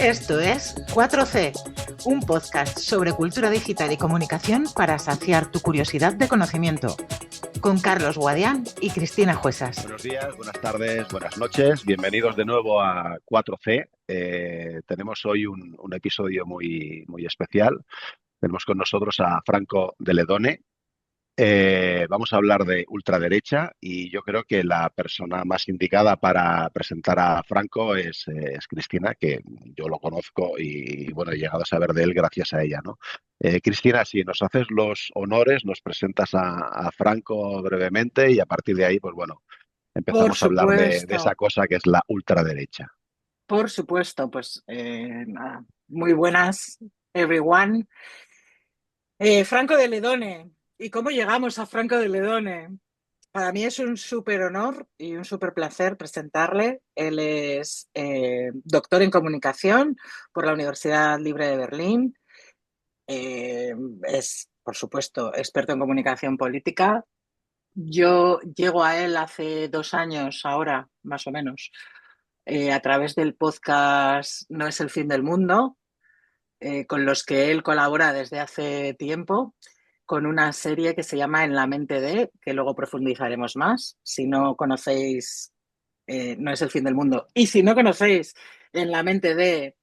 Esto es 4C, un podcast sobre cultura digital y comunicación para saciar tu curiosidad de conocimiento, con Carlos Guadián y Cristina Juesas. Buenos días, buenas tardes, buenas noches. Bienvenidos de nuevo a 4C. Tenemos hoy un episodio muy especial. Tenemos con nosotros a Franco de Ledone. Vamos a hablar de ultraderecha y yo creo que la persona más indicada para presentar a Franco es Cristina, que yo lo conozco y bueno, he llegado a saber de él gracias a ella, ¿no? Cristina, si nos haces los honores, nos presentas a Franco brevemente y a partir de ahí, pues bueno, Por empezamos a hablar de esa supuesto, cosa que es la ultraderecha. por supuesto, pues nada, muy buenas, everyone. Franco de Ledone. ¿Y cómo llegamos a Franco de Ledone? Para mí es un súper honor y un súper placer presentarle. Él es doctor en comunicación por la Universidad Libre de Berlín. Es, por supuesto, experto en comunicación política. Yo llego a él hace 2 años, ahora, más o menos, a través del podcast No es el fin del mundo, con los que él colabora desde hace tiempo, con una serie que se llama En la mente de, que luego profundizaremos más. Si no conocéis No es el fin del mundo, y si no conocéis En la mente de,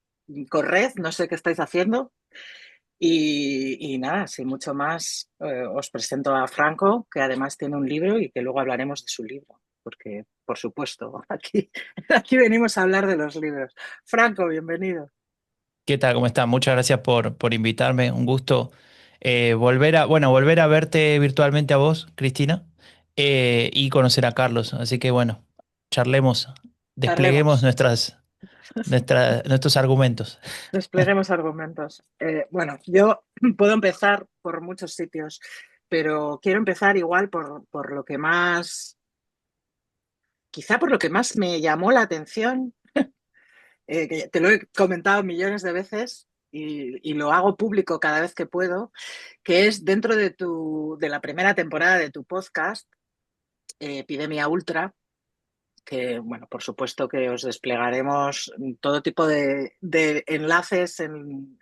corred, no sé qué estáis haciendo. Y nada, sin mucho más, os presento a Franco, que además tiene un libro y que luego hablaremos de su libro, porque, por supuesto, aquí venimos a hablar de los libros. Franco, bienvenido. ¿Qué tal? ¿Cómo estás? Muchas gracias por invitarme. Un gusto volver a verte virtualmente a vos, Cristina, y conocer a Carlos. Así que bueno, charlemos, despleguemos Charlemos, nuestros argumentos. despleguemos argumentos. Bueno, yo puedo empezar por muchos sitios, pero quiero empezar igual por lo que más, quizá por lo que más me llamó la atención, que te lo he comentado millones de veces y lo hago público cada vez que puedo, que es dentro de la primera temporada de tu podcast, Epidemia Ultra, que, bueno, por supuesto que os desplegaremos todo tipo de enlaces en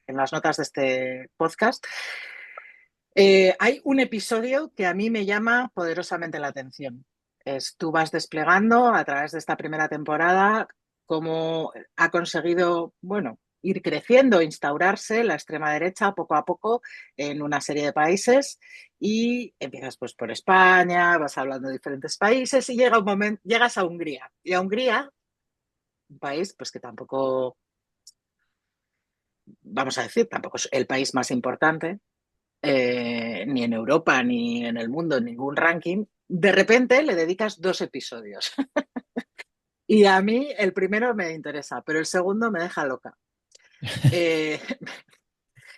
las notas de este podcast. Hay un episodio que a mí me llama poderosamente la atención. Tú vas desplegando a través de esta primera temporada cómo ha conseguido, bueno, ir creciendo, instaurarse la extrema derecha poco a poco en una serie de países, y empiezas pues por España, vas hablando de diferentes países y llega un momento, llegas a Hungría. Y a Hungría, un país pues que tampoco, vamos a decir, tampoco es el país más importante, ni en Europa ni en el mundo, en ningún ranking. De repente le dedicas 2 episodios. Y a mí el primero me interesa, pero el segundo me deja loca. Eh,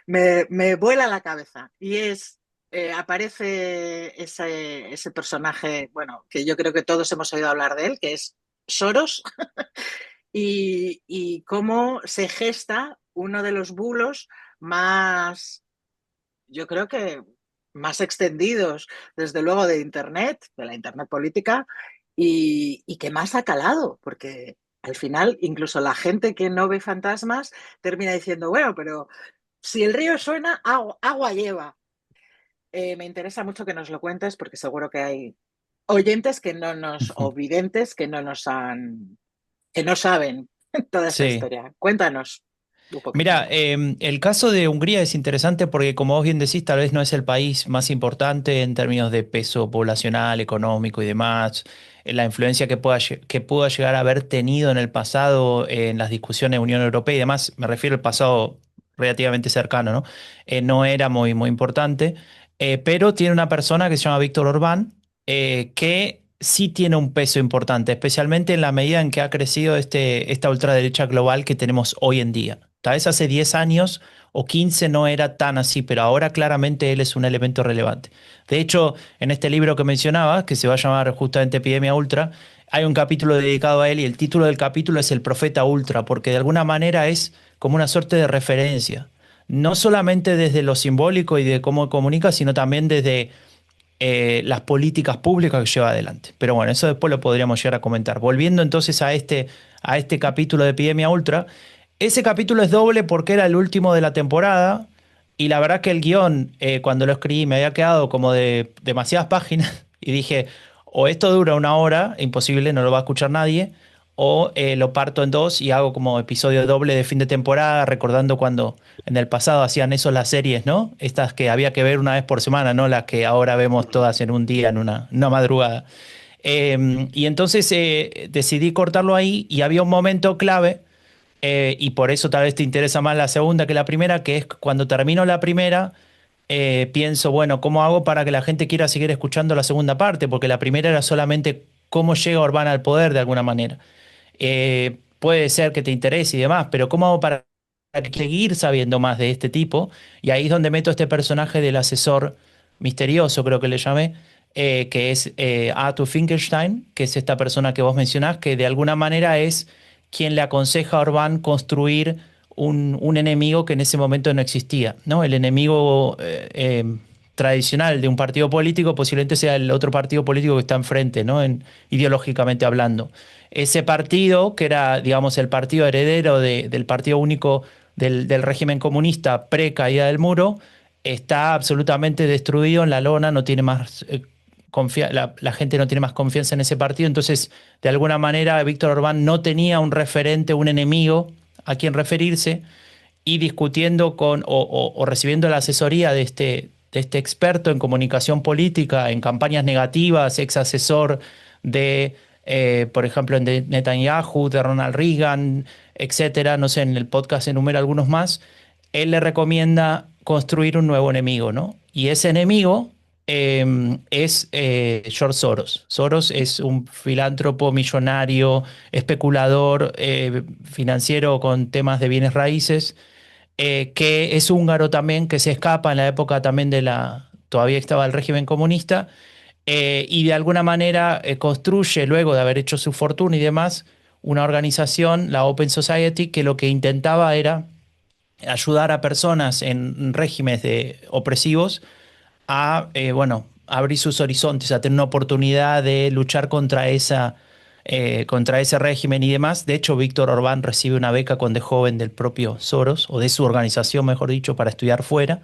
me vuela la cabeza. Y aparece ese personaje, bueno, que yo creo que todos hemos oído hablar de él, que es Soros, y cómo se gesta uno de los bulos más, yo creo que más extendidos, desde luego, de Internet, de la Internet política, y que más ha calado, porque al final incluso la gente que no ve fantasmas termina diciendo, bueno, pero si el río suena, agua lleva. Me interesa mucho que nos lo cuentes, porque seguro que hay oyentes que no nos, o videntes que no saben toda esta Sí. historia. Cuéntanos un poquito. Mira, el caso de Hungría es interesante porque, como vos bien decís, tal vez no es el país más importante en términos de peso poblacional, económico y demás. La influencia que pudo llegar a haber tenido en el pasado en las discusiones de Unión Europea y demás, me refiero al pasado relativamente cercano, ¿no? No era muy importante, pero tiene una persona que se llama Víctor Orbán, que sí tiene un peso importante, especialmente en la medida en que ha crecido esta ultraderecha global que tenemos hoy en día. Tal vez hace 10 años o 15 no era tan así, pero ahora claramente él es un elemento relevante. De hecho, en este libro que mencionaba, que se va a llamar justamente Epidemia Ultra, hay un capítulo dedicado a él y el título del capítulo es El Profeta Ultra, porque de alguna manera es como una suerte de referencia. No solamente desde lo simbólico y de cómo comunica, sino también desde las políticas públicas que lleva adelante. Pero bueno, eso después lo podríamos llegar a comentar. Volviendo entonces a este capítulo de Epidemia Ultra, ese capítulo es doble porque era el último de la temporada y la verdad que el guión, cuando lo escribí, me había quedado como de demasiadas páginas y dije, o esto dura una hora, imposible, no lo va a escuchar nadie, o lo parto en dos y hago como episodio doble de fin de temporada, recordando cuando en el pasado hacían eso las series, ¿no? Estas que había que ver una vez por semana, ¿no? Las que ahora vemos Ujú. todas en un día, en una madrugada. Y entonces decidí cortarlo ahí y había un momento clave, y por eso tal vez te interesa más la segunda que la primera, que es cuando termino la primera, pienso, bueno, ¿cómo hago para que la gente quiera seguir escuchando la segunda parte? Porque la primera era solamente cómo llega Orbán al poder de alguna manera. Puede ser que te interese y demás, pero ¿cómo hago para seguir sabiendo más de este tipo? Y ahí es donde meto este personaje del asesor misterioso, creo que le llamé, que es Arthur Finkelstein, que es esta persona que vos mencionás, que de alguna manera es quien le aconseja a Orbán construir un enemigo que en ese momento no existía, ¿no? El enemigo tradicional de un partido político posiblemente sea el otro partido político que está enfrente, ¿no? Ideológicamente hablando. Ese partido, que era, digamos, el partido heredero del partido único del régimen comunista pre-caída del muro, está absolutamente destruido en la lona, no tiene más, la gente no tiene más confianza en ese partido, entonces, de alguna manera, Víctor Orbán no tenía un referente, un enemigo a quien referirse, y discutiendo o recibiendo la asesoría de este experto en comunicación política, en campañas negativas, ex asesor de, por ejemplo, de Netanyahu, de Ronald Reagan, etcétera, no sé, en el podcast enumera algunos más, él le recomienda construir un nuevo enemigo, ¿no? Y ese enemigo es George Soros. Soros es un filántropo millonario, especulador financiero con temas de bienes raíces, que es húngaro también, que se escapa en la época también todavía estaba el régimen comunista, y de alguna manera construye, luego de haber hecho su fortuna y demás, una organización, la Open Society, que lo que intentaba era ayudar a personas en regímenes opresivos a, bueno, abrir sus horizontes, a tener una oportunidad de luchar contra ese régimen y demás. De hecho, Víctor Orbán recibe una beca cuando es joven del propio Soros, o de su organización, mejor dicho, para estudiar fuera.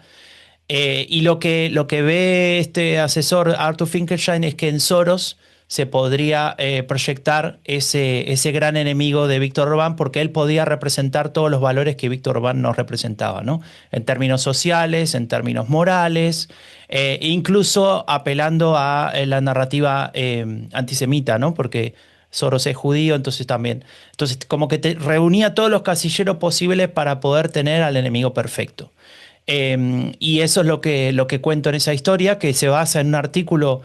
Y lo que ve este asesor Arthur Finkelstein es que en Soros se podría proyectar ese gran enemigo de Víctor Orbán, porque él podía representar todos los valores que Víctor Orbán no representaba, ¿no? En términos sociales, en términos morales, incluso apelando a la narrativa antisemita, ¿no? Porque Soros es judío, entonces también. Entonces, como que reunía todos los casilleros posibles para poder tener al enemigo perfecto. Y eso es lo que cuento en esa historia, que se basa en un artículo,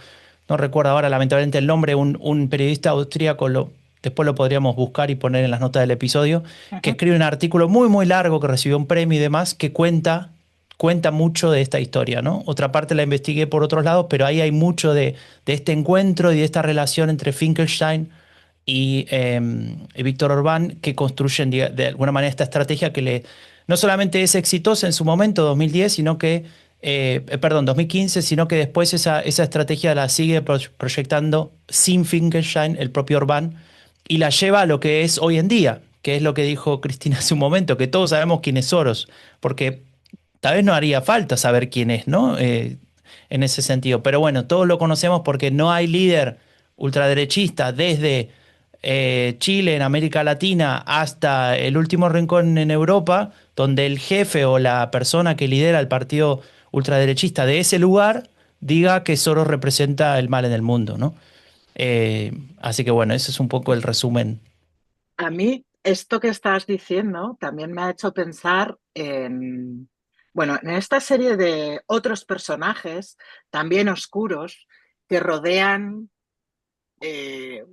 no recuerdo ahora lamentablemente el nombre, un periodista austríaco, después lo podríamos buscar y poner en las notas del episodio, que Ujú. escribe un artículo muy, muy largo que recibió un premio y demás, que cuenta mucho de esta historia, ¿no? Otra parte la investigué por otros lados, pero ahí hay mucho de este encuentro y de esta relación entre Finkelstein y Víctor Orbán, que construyen de alguna manera esta estrategia que no solamente es exitosa en su momento, 2010, sino que, perdón, 2015, sino que después esa estrategia la sigue proyectando sin Finkelstein, el propio Orbán, y la lleva a lo que es hoy en día, que es lo que dijo Cristina hace un momento, que todos sabemos quién es Soros, porque tal vez no haría falta saber quién es, ¿no? En ese sentido. Pero bueno, todos lo conocemos porque no hay líder ultraderechista desde Chile, en América Latina, hasta el último rincón en Europa, donde el jefe o la persona que lidera el partido ultraderechista de ese lugar diga que Soros representa el mal en el mundo, ¿no? Así que bueno, ese es un poco el resumen. A mí, esto que estás diciendo también me ha hecho pensar bueno, en esta serie de otros personajes, también oscuros, que rodean eh,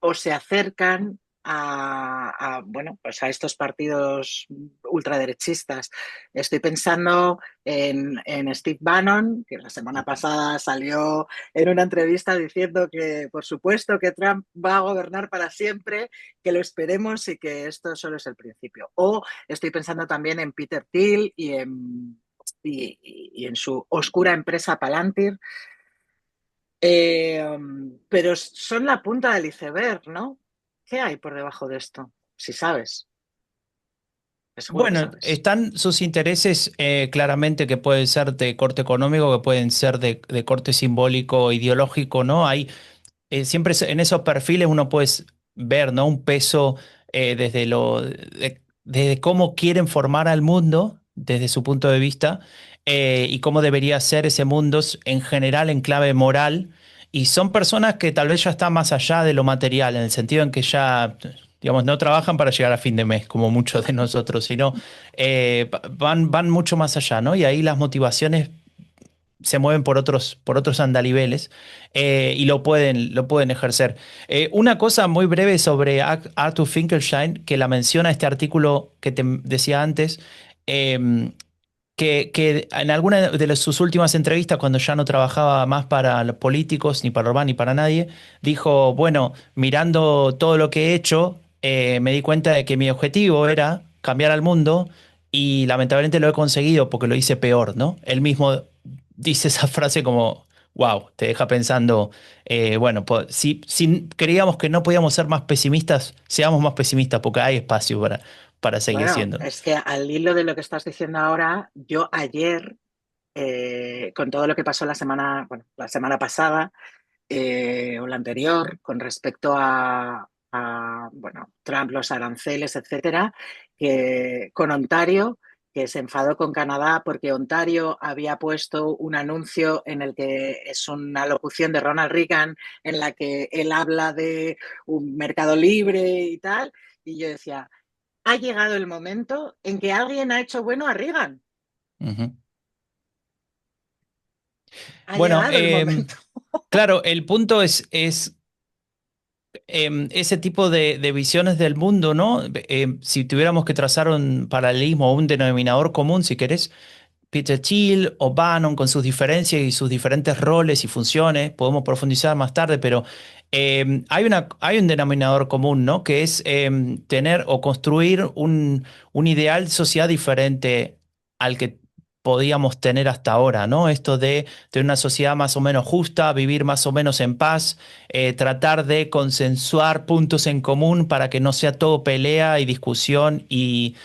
o se acercan bueno, pues a estos partidos ultraderechistas. Estoy pensando en Steve Bannon, que la semana pasada salió en una entrevista diciendo que, por supuesto, que Trump va a gobernar para siempre, que lo esperemos y que esto solo es el principio. O estoy pensando también en Peter Thiel y en su oscura empresa Palantir, pero son la punta del iceberg, ¿no? ¿Qué hay por debajo de esto? Si sabes. Seguro que Bueno, sabes. están sus intereses claramente que pueden ser de corte económico, que pueden ser de corte simbólico, ideológico, ¿no? Hay siempre en esos perfiles uno puede ver, ¿no? Un peso desde desde cómo quieren formar al mundo, desde su punto de vista, y cómo debería ser ese mundo en general en clave moral. Y son personas que tal vez ya están más allá de lo material, en el sentido en que ya, digamos, no trabajan para llegar a fin de mes, como muchos de nosotros, sino van mucho más allá, ¿no? Y ahí las motivaciones se mueven por otros andariveles y lo pueden ejercer. Una cosa muy breve sobre Arthur Finkelstein, que la menciona este artículo que te decía antes, eh, que en alguna de sus últimas entrevistas, cuando ya no trabajaba más para los políticos, ni para Orbán, ni para nadie, dijo, bueno, mirando todo lo que he hecho, me di cuenta de que mi objetivo era cambiar al mundo y lamentablemente lo he conseguido porque lo hice peor, ¿no? Él mismo dice esa frase como, wow, te deja pensando, bueno, si creíamos que no podíamos ser más pesimistas, seamos más pesimistas porque hay espacio para seguir Bueno, siendo. es que al hilo de lo que estás diciendo ahora, yo ayer, con todo lo que pasó la semana, bueno, la semana pasada, o la anterior con respecto bueno, Trump, los aranceles, etcétera, que con Ontario, que se enfadó con Canadá porque Ontario había puesto un anuncio en el que es una locución de Ronald Reagan en la que él habla de un mercado libre y tal, y yo decía, ha llegado el momento en que alguien ha hecho bueno a Reagan. Ujú. Ha Bueno, llegado el momento. claro, el punto es ese tipo de visiones del mundo, ¿no? Si tuviéramos que trazar un paralelismo o un denominador común, si querés, Peter Thiel o Bannon con sus diferencias y sus diferentes roles y funciones, podemos profundizar más tarde, pero hay un denominador común, ¿no? Que es tener o construir un ideal de sociedad diferente al que podíamos tener hasta ahora, ¿no? Esto de tener una sociedad más o menos justa, vivir más o menos en paz, tratar de consensuar puntos en común para que no sea todo pelea y discusión y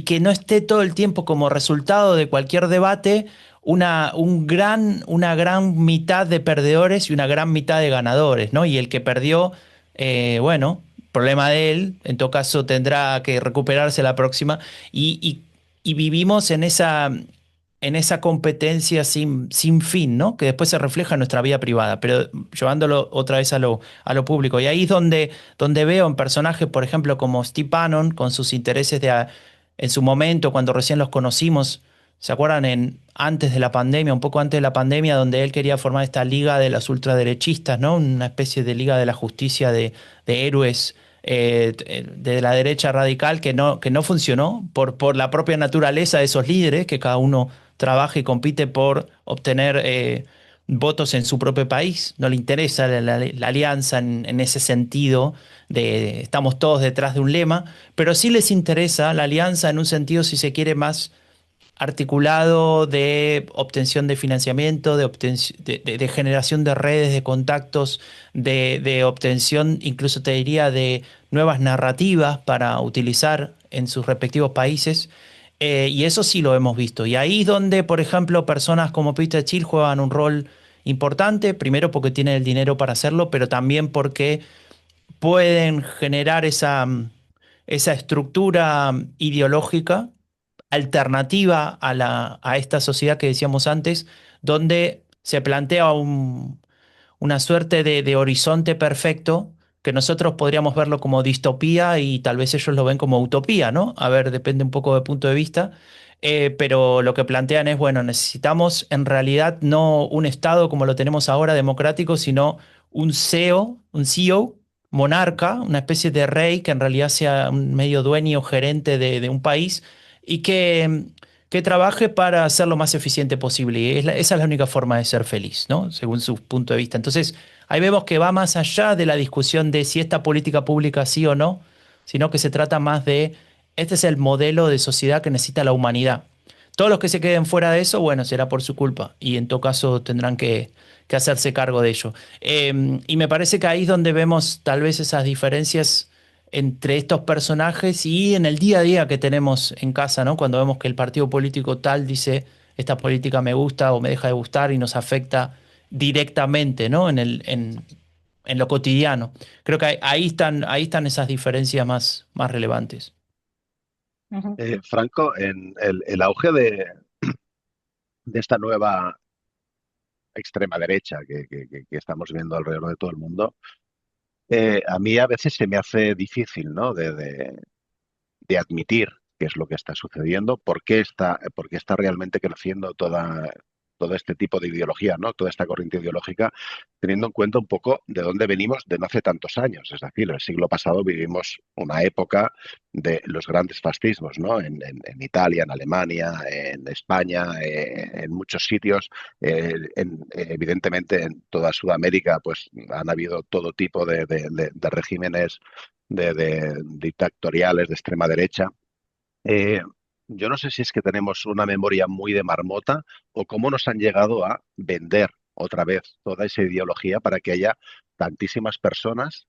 que no esté todo el tiempo como resultado de cualquier debate una gran mitad de perdedores y una gran mitad de ganadores, ¿no? Y el que perdió, bueno, problema de él, en todo caso tendrá que recuperarse la próxima y vivimos en esa competencia sin fin, ¿no? Que después se refleja en nuestra vida privada, pero llevándolo otra vez a lo público. Y ahí es donde veo en personajes, por ejemplo, como Steve Bannon, con sus intereses en su momento, cuando recién los conocimos, ¿se acuerdan? Antes de la pandemia, un poco antes de la pandemia, donde él quería formar esta liga de las ultraderechistas, ¿no? Una especie de liga de la justicia de héroes de la derecha radical que no funcionó por la propia naturaleza de esos líderes, que cada uno trabaja y compite por obtener votos en su propio país. No le interesa la alianza en ese sentido de estamos todos detrás de un lema, pero sí les interesa la alianza en un sentido, si se quiere, más articulado de obtención de financiamiento, de generación de redes, de contactos, de obtención, incluso te diría, de nuevas narrativas para utilizar en sus respectivos países. Y eso sí lo hemos visto. Y ahí es donde, por ejemplo, personas como Peter Thiel juegan un rol importante, primero porque tienen el dinero para hacerlo, pero también porque pueden generar esa estructura ideológica alternativa a esta sociedad que decíamos antes, donde se plantea una suerte de horizonte perfecto que nosotros podríamos verlo como distopía y tal vez ellos lo ven como utopía, ¿no? A ver, depende un poco del punto de vista. Pero lo que plantean es, bueno, necesitamos en realidad no un Estado como lo tenemos ahora democrático, sino un CEO, monarca, una especie de rey que en realidad sea un medio dueño o gerente de un país y que trabaje para ser lo más eficiente posible. Y esa es la única forma de ser feliz, ¿no? Según su punto de vista. Entonces, ahí vemos que va más allá de la discusión de si esta política pública sí o no, sino que se trata más de, este es el modelo de sociedad que necesita la humanidad. Todos los que se queden fuera de eso, bueno, será por su culpa y en todo caso tendrán que hacerse cargo de ello. Y me parece que ahí es donde vemos tal vez esas diferencias entre estos personajes y en el día a día que tenemos en casa, ¿no? Cuando vemos que el partido político tal dice, esta política me gusta o me deja de gustar y nos afecta directamente, ¿no? En lo cotidiano. Creo que ahí están esas diferencias más relevantes. Ujú, Franco, en el auge de esta nueva extrema derecha que estamos viendo alrededor de todo el mundo, a mí a veces se me hace difícil, ¿no? De admitir qué es lo que está sucediendo, por qué está realmente creciendo todo este tipo de ideología, ¿no? Toda esta corriente ideológica, teniendo en cuenta un poco de dónde venimos de no hace tantos años. Es decir, el siglo pasado vivimos una época de los grandes fascismos, ¿no? En Italia, en Alemania, en España, en muchos sitios. Evidentemente, en toda Sudamérica, pues han habido todo tipo de regímenes de dictatoriales de extrema derecha. Eh, yo no sé si es que tenemos una memoria muy de marmota o cómo nos han llegado a vender otra vez toda esa ideología para que haya tantísimas personas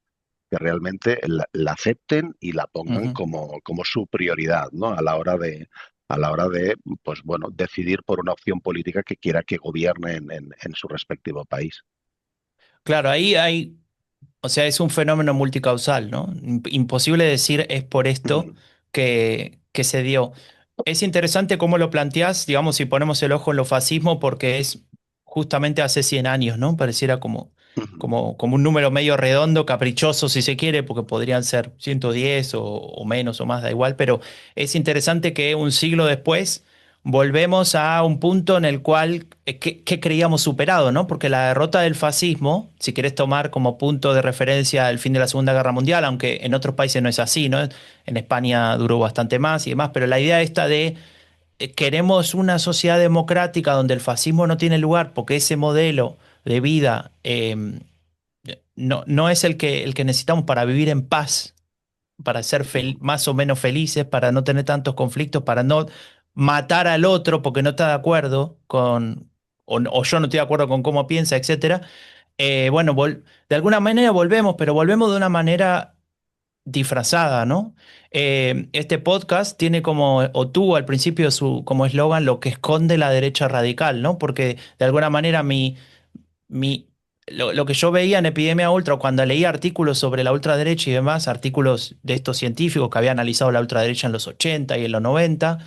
que realmente la acepten y la pongan Ujú. como su prioridad, ¿no? A la hora de, pues bueno, decidir por una opción política que quiera que gobierne en su respectivo país. Claro, ahí hay, o sea, es un fenómeno multicausal, ¿no? Imposible decir es por esto que se dio. Es interesante cómo lo planteás, digamos, si ponemos el ojo en lo fascismo, porque es justamente hace 100 años, ¿no? Pareciera como un número medio redondo, caprichoso, si se quiere, porque podrían ser 110 o menos o más, da igual, pero es interesante que un siglo después volvemos a un punto en el cual que creíamos superado, ¿no? Porque la derrota del fascismo, si querés tomar como punto de referencia el fin de la Segunda Guerra Mundial, aunque en otros países no es así, ¿no? En España duró bastante más y demás, pero la idea esta de queremos una sociedad democrática donde el fascismo no tiene lugar porque ese modelo de vida no es el que necesitamos para vivir en paz, para ser más o menos felices, para no tener tantos conflictos, para no matar al otro porque no está de acuerdo o yo no estoy de acuerdo con cómo piensa, etcétera. Bueno, de alguna manera volvemos, pero volvemos de una manera disfrazada, ¿no? Este podcast tiene como, o tuvo al principio como eslogan lo que esconde la derecha radical, ¿no? Porque de alguna manera mi, lo que yo veía en Epidemia Ultra, o cuando leía artículos sobre la ultraderecha y demás, artículos de estos científicos que habían analizado la ultraderecha en los 80 y en los 90,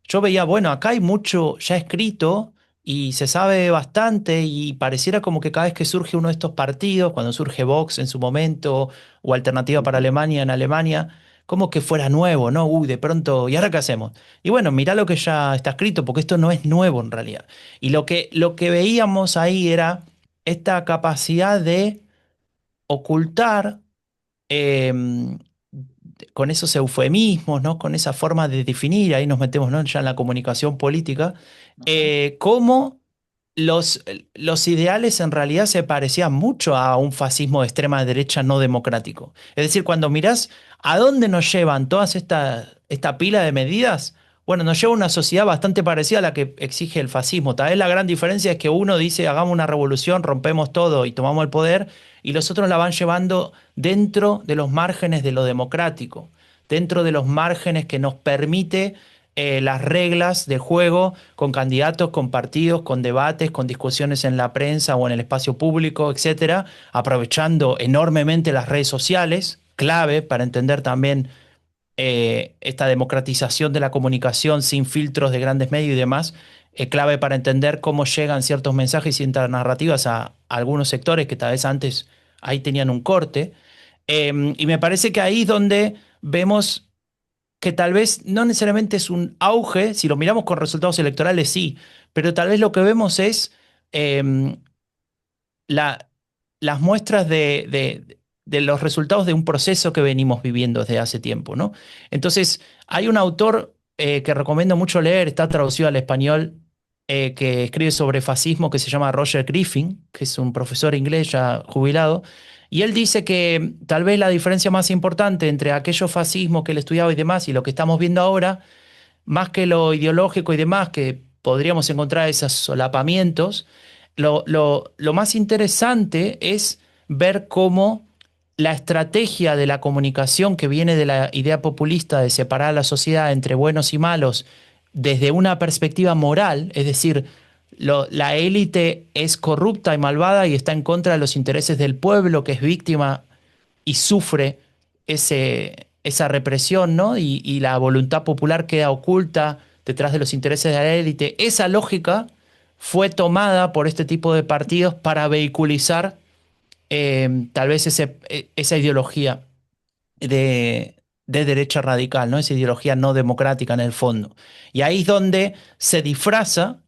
yo veía, bueno, acá hay mucho ya escrito y se sabe bastante y pareciera como que cada vez que surge uno de estos partidos, cuando surge Vox en su momento o Alternativa para Alemania en Alemania, como que fuera nuevo, ¿no? Uy, de pronto, ¿y ahora qué hacemos? Y bueno, mirá lo que ya está escrito, porque esto no es nuevo en realidad. Y lo que veíamos ahí era esta capacidad de ocultar em, con esos eufemismos, ¿no? Con esa forma de definir, ahí nos metemos, ¿no? Ya en la comunicación política, ujú, cómo los, los ideales en realidad se parecían mucho a un fascismo de extrema derecha no democrático. Es decir, cuando mirás a dónde nos llevan todas esta pila de medidas, bueno, nos lleva a una sociedad bastante parecida a la que exige el fascismo. Tal vez la gran diferencia es que uno dice, hagamos una revolución, rompemos todo y tomamos el poder, y los otros la van llevando dentro de los márgenes de lo democrático, dentro de los márgenes que nos permite las reglas de juego con candidatos, con partidos, con debates, con discusiones en la prensa o en el espacio público, etcétera, aprovechando enormemente las redes sociales, clave para entender también esta democratización de la comunicación sin filtros de grandes medios y demás, clave para entender cómo llegan ciertos mensajes y ciertas narrativas a algunos sectores que tal vez antes ahí tenían un corte. Y me parece que ahí es donde vemos que tal vez no necesariamente es un auge, si lo miramos con resultados electorales sí, pero tal vez lo que vemos es eh, la, las muestras de los resultados de un proceso que venimos viviendo desde hace tiempo, ¿no? Entonces, hay un autor que recomiendo mucho leer, está traducido al español, que escribe sobre fascismo, que se llama Roger Griffin, que es un profesor inglés ya jubilado, y él dice que tal vez la diferencia más importante entre aquellos fascismos que él estudiaba y demás y lo que estamos viendo ahora, más que lo ideológico y demás, que podríamos encontrar esos solapamientos, lo más interesante es ver cómo la estrategia de la comunicación que viene de la idea populista de separar a la sociedad entre buenos y malos desde una perspectiva moral, es decir, la élite es corrupta y malvada y está en contra de los intereses del pueblo que es víctima y sufre esa represión, ¿no? Y la voluntad popular queda oculta detrás de los intereses de la élite. Esa lógica fue tomada por este tipo de partidos para vehiculizar tal vez esa ideología de derecha radical, ¿no? Esa ideología no democrática en el fondo. Y ahí es donde se disfraza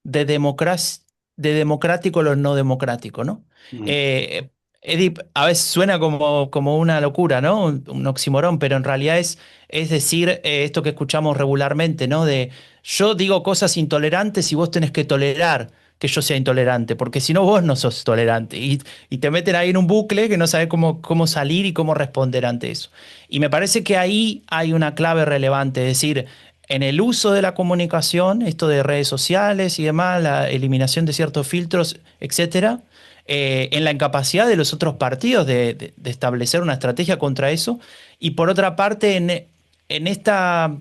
de, de democrático lo no democrático, ¿no? Mm. Eh, Edip, a veces suena como una locura, ¿no? Un oxímoron, pero en realidad es decir esto que escuchamos regularmente, ¿no? De yo digo cosas intolerantes y vos tenés que tolerar que yo sea intolerante, porque si no vos no sos tolerante. Y te meten ahí en un bucle que no sabes cómo salir y cómo responder ante eso. Y me parece que ahí hay una clave relevante, es decir, en el uso de la comunicación, esto de redes sociales y demás, la eliminación de ciertos filtros, etcétera, en la incapacidad de los otros partidos de establecer una estrategia contra eso, y por otra parte, en esta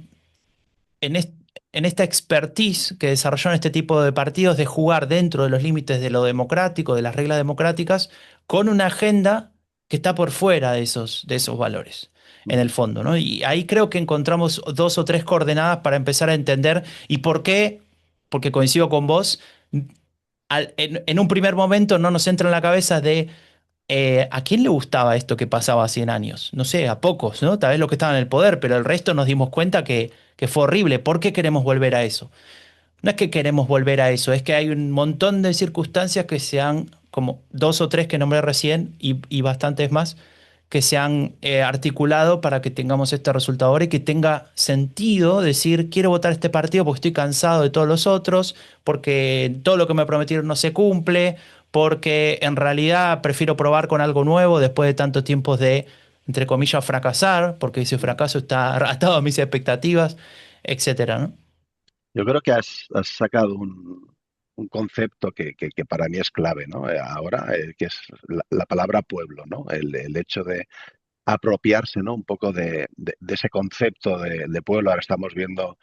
en, est- en esta expertise que desarrollaron este tipo de partidos de jugar dentro de los límites de lo democrático, de las reglas democráticas, con una agenda que está por fuera de esos valores, en el fondo, ¿no? Y ahí creo que encontramos dos o tres coordenadas para empezar a entender y por qué, porque coincido con vos, en un primer momento no nos entra en la cabeza de ¿a quién le gustaba esto que pasaba 100 años? No sé, a pocos, ¿no? Tal vez los que estaban en el poder, pero el resto nos dimos cuenta que fue horrible. ¿Por qué queremos volver a eso? No es que queremos volver a eso, es que hay un montón de circunstancias que se han, como dos o tres que nombré recién y bastantes más, que se han articulado para que tengamos este resultado ahora y que tenga sentido decir, quiero votar este partido porque estoy cansado de todos los otros, porque todo lo que me prometieron no se cumple, porque en realidad prefiero probar con algo nuevo después de tantos tiempos de, entre comillas, fracasar, porque ese fracaso está atado a mis expectativas, etcétera, ¿no? Yo creo que has sacado un concepto que para mí es clave, ¿no? Ahora, que es la palabra pueblo, ¿no? El hecho de apropiarse, ¿no? Un poco de ese concepto de pueblo. Ahora estamos viendo,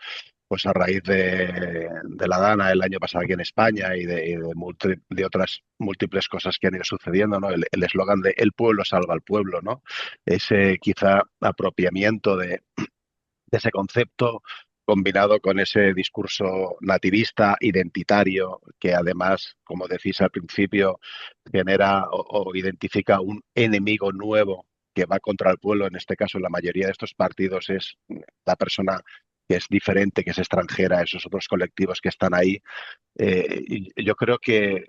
pues a raíz de la Dana el año pasado aquí en España y de otras múltiples cosas que han ido sucediendo, ¿no? El eslogan de el pueblo salva al pueblo, ¿no? Ese quizá apropiamiento de ese concepto combinado con ese discurso nativista, identitario, que además, como decís al principio, genera o identifica un enemigo nuevo que va contra el pueblo. En este caso, la mayoría de estos partidos es la persona que es diferente, que es extranjera, esos otros colectivos que están ahí. Y yo creo que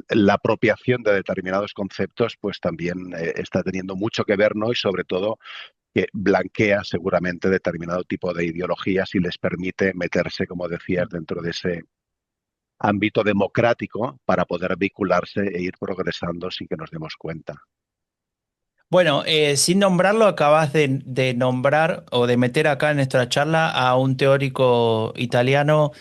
la apropiación de determinados conceptos pues también está teniendo mucho que ver, ¿no? Y sobre todo que blanquea seguramente determinado tipo de ideologías y les permite meterse, como decías, dentro de ese ámbito democrático para poder vincularse e ir progresando sin que nos demos cuenta. Bueno, sin nombrarlo, acabas de nombrar o de meter acá en nuestra charla a un teórico italiano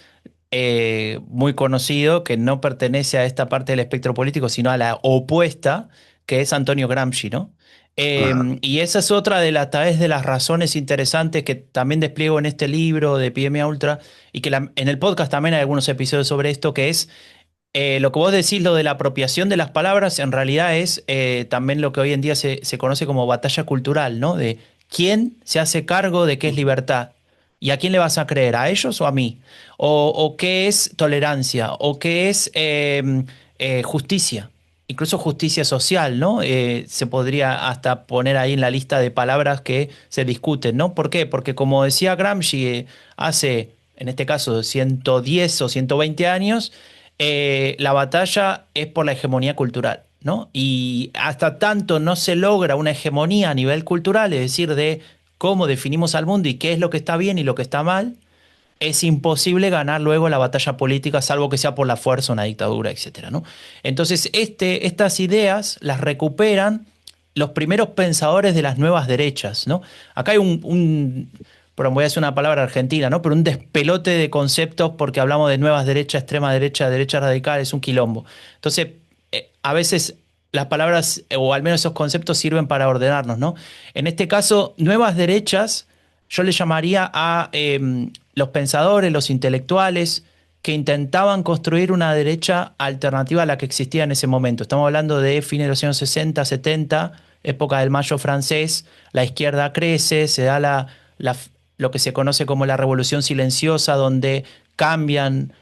muy conocido que no pertenece a esta parte del espectro político, sino a la opuesta, que es Antonio Gramsci, ¿no? Ajá. Y esa es otra de las, tal vez, de las razones interesantes que también despliego en este libro de Epidemia Ultra y que en el podcast también hay algunos episodios sobre esto, que es lo que vos decís, lo de la apropiación de las palabras, en realidad es también lo que hoy en día se conoce como batalla cultural, ¿no? De quién se hace cargo de qué es libertad y a quién le vas a creer, a ellos o a mí, o qué es tolerancia, o qué es justicia, incluso justicia social, ¿no? Se podría hasta poner ahí en la lista de palabras que se discuten, ¿no? ¿Por qué? Porque como decía Gramsci hace, en este caso, 110 o 120 años, la batalla es por la hegemonía cultural, ¿no? Y hasta tanto no se logra una hegemonía a nivel cultural, es decir, de cómo definimos al mundo y qué es lo que está bien y lo que está mal, es imposible ganar luego la batalla política, salvo que sea por la fuerza, una dictadura, etcétera, ¿no? Entonces, estas ideas las recuperan los primeros pensadores de las nuevas derechas, ¿no? Acá hay pero voy a hacer una palabra argentina, ¿no? Pero un despelote de conceptos porque hablamos de nuevas derechas, extrema derecha, derecha radical, es un quilombo. Entonces, a veces las palabras, o al menos esos conceptos sirven para ordenarnos, ¿no? En este caso, nuevas derechas, yo le llamaría a los pensadores, los intelectuales, que intentaban construir una derecha alternativa a la que existía en ese momento. Estamos hablando de fines de los años 60, 70, época del Mayo francés, la izquierda crece, se da la- lo que se conoce como la revolución silenciosa, donde cambian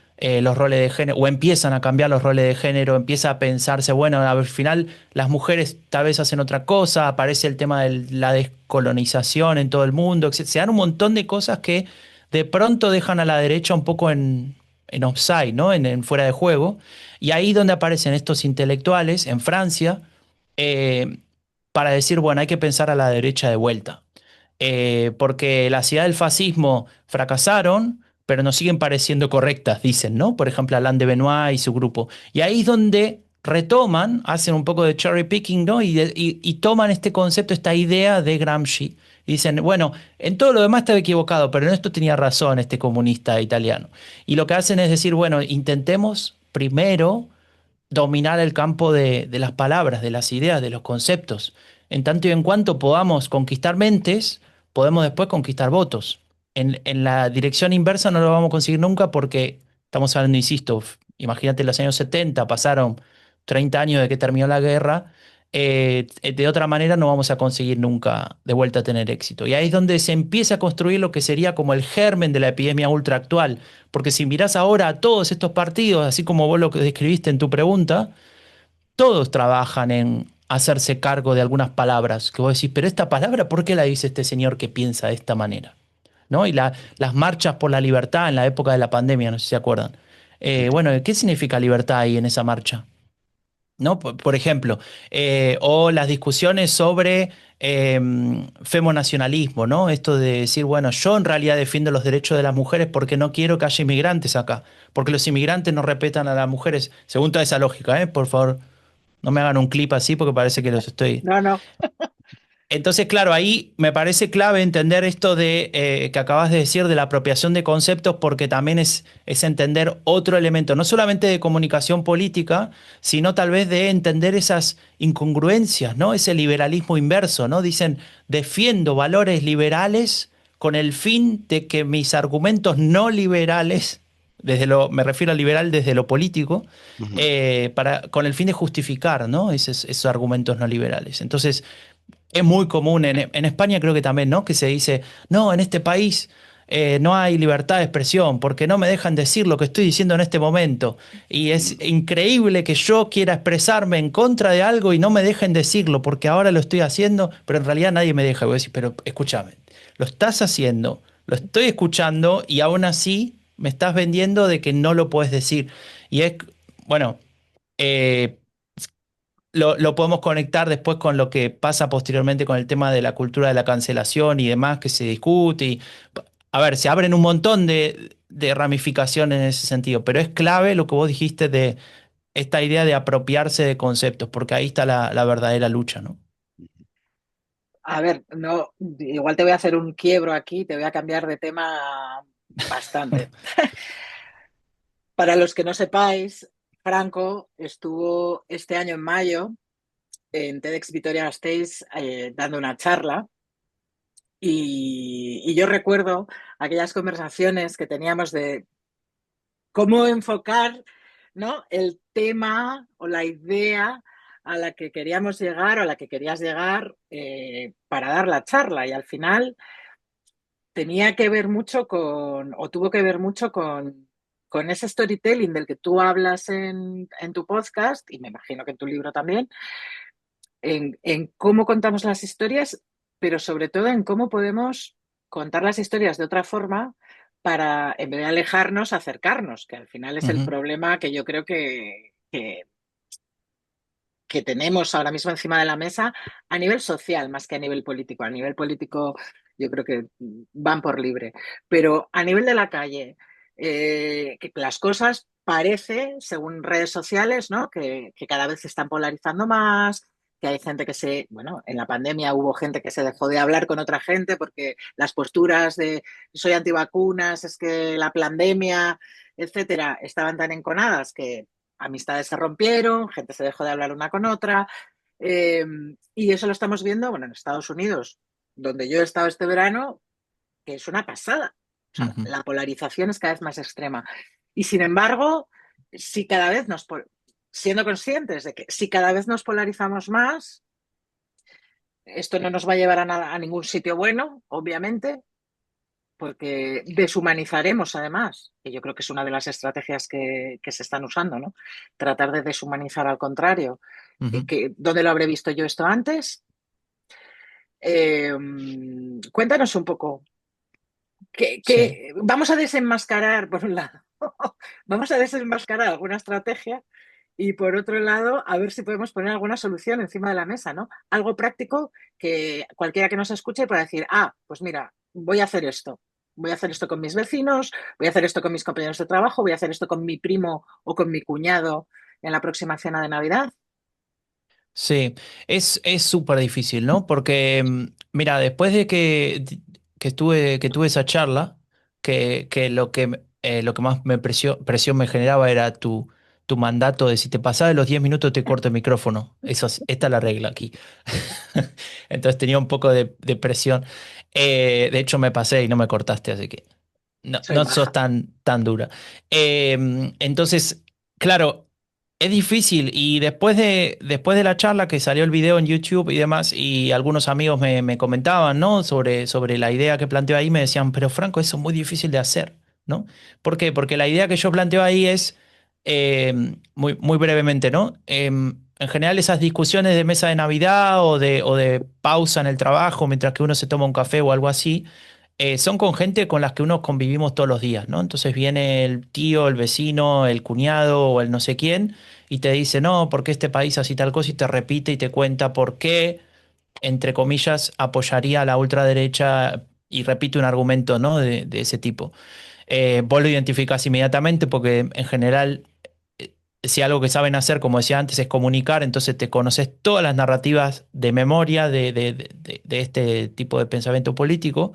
los roles de género, o empiezan a cambiar los roles de género, empieza a pensarse, bueno, al final las mujeres tal vez hacen otra cosa, aparece el tema de la descolonización en todo el mundo, se dan un montón de cosas que de pronto dejan a la derecha un poco en offside, ¿no? En fuera de juego. Y ahí donde aparecen estos intelectuales, en Francia, eh, para decir, bueno, hay que pensar a la derecha de vuelta. Porque las ideas del fascismo fracasaron, pero nos siguen pareciendo correctas, dicen, ¿no? Por ejemplo, Alain de Benoit y su grupo. Y ahí es donde retoman, hacen un poco de cherry picking, ¿no? Y toman este concepto, esta idea de Gramsci. Y dicen, bueno, en todo lo demás estaba equivocado, pero en esto tenía razón este comunista italiano. Y lo que hacen es decir, bueno, intentemos primero dominar el campo de las palabras, de las ideas, de los conceptos. En tanto y en cuanto podamos conquistar mentes, podemos después conquistar votos. En la dirección inversa no lo vamos a conseguir nunca porque estamos hablando, insisto, imagínate los años 70 pasaron 30 años de que terminó la guerra, de otra manera no vamos a conseguir nunca de vuelta a tener éxito. Y ahí es donde se empieza a construir lo que sería como el germen de la epidemia ultra actual, porque si mirás ahora a todos estos partidos, así como vos lo que describiste en tu pregunta, todos trabajan en hacerse cargo de algunas palabras que vos decís, pero esta palabra, ¿por qué la dice este señor que piensa de esta manera? ¿No? Y las marchas por la libertad en la época de la pandemia, no sé si se acuerdan. Bueno, ¿qué significa libertad ahí en esa marcha? ¿No? Por ejemplo, o las discusiones sobre femonacionalismo, ¿no? Esto de decir, bueno, yo en realidad defiendo los derechos de las mujeres porque no quiero que haya inmigrantes acá, porque los inmigrantes no respetan a las mujeres, según toda esa lógica, ¿eh? Por favor, no me hagan un clip así porque parece que los estoy... No, no. Entonces, claro, ahí me parece clave entender esto de que acabas de decir de la apropiación de conceptos, porque también es entender otro elemento, no solamente de comunicación política, sino tal vez de entender esas incongruencias, ¿no? Ese liberalismo inverso, ¿no? Dicen, defiendo valores liberales con el fin de que mis argumentos no liberales, me refiero a liberal desde lo político, Ujú. con el fin de justificar, ¿no? Esos argumentos no liberales. Entonces, es muy común, en España creo que también, ¿no? Que se dice, no, en este país no hay libertad de expresión porque no me dejan decir lo que estoy diciendo en este momento. Y es Mm. increíble que yo quiera expresarme en contra de algo y no me dejen decirlo porque ahora lo estoy haciendo, pero en realidad nadie me deja. Y voy a decir, pero escúchame, lo estás haciendo, lo estoy escuchando y aún así me estás vendiendo de que no lo puedes decir. Y es, bueno, eh, lo podemos conectar después con lo que pasa posteriormente con el tema de la cultura de la cancelación y demás que se discute. A ver, se abren un montón de ramificaciones en ese sentido, pero es clave lo que vos dijiste de esta idea de apropiarse de conceptos, porque ahí está la verdadera lucha, ¿no? A ver, no, igual te voy a hacer un quiebro aquí, te voy a cambiar de tema bastante. Para los que no sepáis, Franco estuvo este año en mayo en TEDx Vitoria-Gasteiz dando una charla y yo recuerdo aquellas conversaciones que teníamos de cómo enfocar, ¿no? El tema o la idea a la que queríamos llegar o a la que querías llegar para dar la charla. Y al final tenía que ver mucho o tuvo que ver mucho con ese storytelling del que tú hablas en tu podcast, y me imagino que en tu libro también, en cómo contamos las historias, pero sobre todo en cómo podemos contar las historias de otra forma para, en vez de alejarnos, acercarnos, que al final es el Ujú, problema que yo creo que tenemos ahora mismo encima de la mesa a nivel social más que a nivel político. A nivel político yo creo que van por libre, pero a nivel de la calle, que las cosas parece, según redes sociales, ¿no? que cada vez se están polarizando más, que hay gente bueno, en la pandemia hubo gente que se dejó de hablar con otra gente porque las posturas de soy antivacunas, es que la pandemia, etcétera, estaban tan enconadas que amistades se rompieron, gente se dejó de hablar una con otra, y eso lo estamos viendo, bueno, en Estados Unidos, donde yo he estado este verano, que es una pasada. O sea, Ujú. la polarización es cada vez más extrema. Y sin embargo, si cada vez siendo conscientes de que si cada vez nos polarizamos más, esto no nos va a llevar a ningún sitio bueno, obviamente, porque deshumanizaremos además, que yo creo que es una de las estrategias que se están usando, ¿no? Tratar de deshumanizar al contrario. Ujú. ¿Dónde lo habré visto yo esto antes? Eh, Cuéntanos un poco. Sí. Vamos a desenmascarar, por un lado, vamos a desenmascarar alguna estrategia y por otro lado, a ver si podemos poner alguna solución encima de la mesa, ¿no? Algo práctico que cualquiera que nos escuche pueda decir, pues mira, voy a hacer esto. Voy a hacer esto con mis vecinos, voy a hacer esto con mis compañeros de trabajo, voy a hacer esto con mi primo o con mi cuñado en la próxima cena de Navidad. Sí, es súper difícil, ¿no? Porque, mira, después de que tuve esa charla, que lo que más presión me generaba era tu mandato de si te pasaba de los 10 minutos te corto el micrófono. Esta es la regla aquí. Entonces tenía un poco de presión. De hecho, me pasé y no me cortaste, así que no, Soy no sos maja. tan dura. Entonces, claro, es difícil. Y después de la charla que salió el video en YouTube y demás, y algunos amigos me comentaban, ¿no? Sobre la idea que planteo ahí, me decían, pero Franco, eso es muy difícil de hacer, ¿no? ¿Por qué? Porque la idea que yo planteo ahí es, muy brevemente, ¿no? En general, esas discusiones de mesa de Navidad o de pausa en el trabajo mientras que uno se toma un café o algo así son con gente con las que uno convivimos todos los días, ¿no? Entonces viene el tío, el vecino, el cuñado o el no sé quién y te dice, no, porque este país así tal cosa y te repite y te cuenta por qué, entre comillas, apoyaría a la ultraderecha y repite un argumento, ¿no? De ese tipo. Vos lo identificás inmediatamente porque en general, si algo que saben hacer, como decía antes, es comunicar, entonces te conoces todas las narrativas de memoria de este tipo de pensamiento político.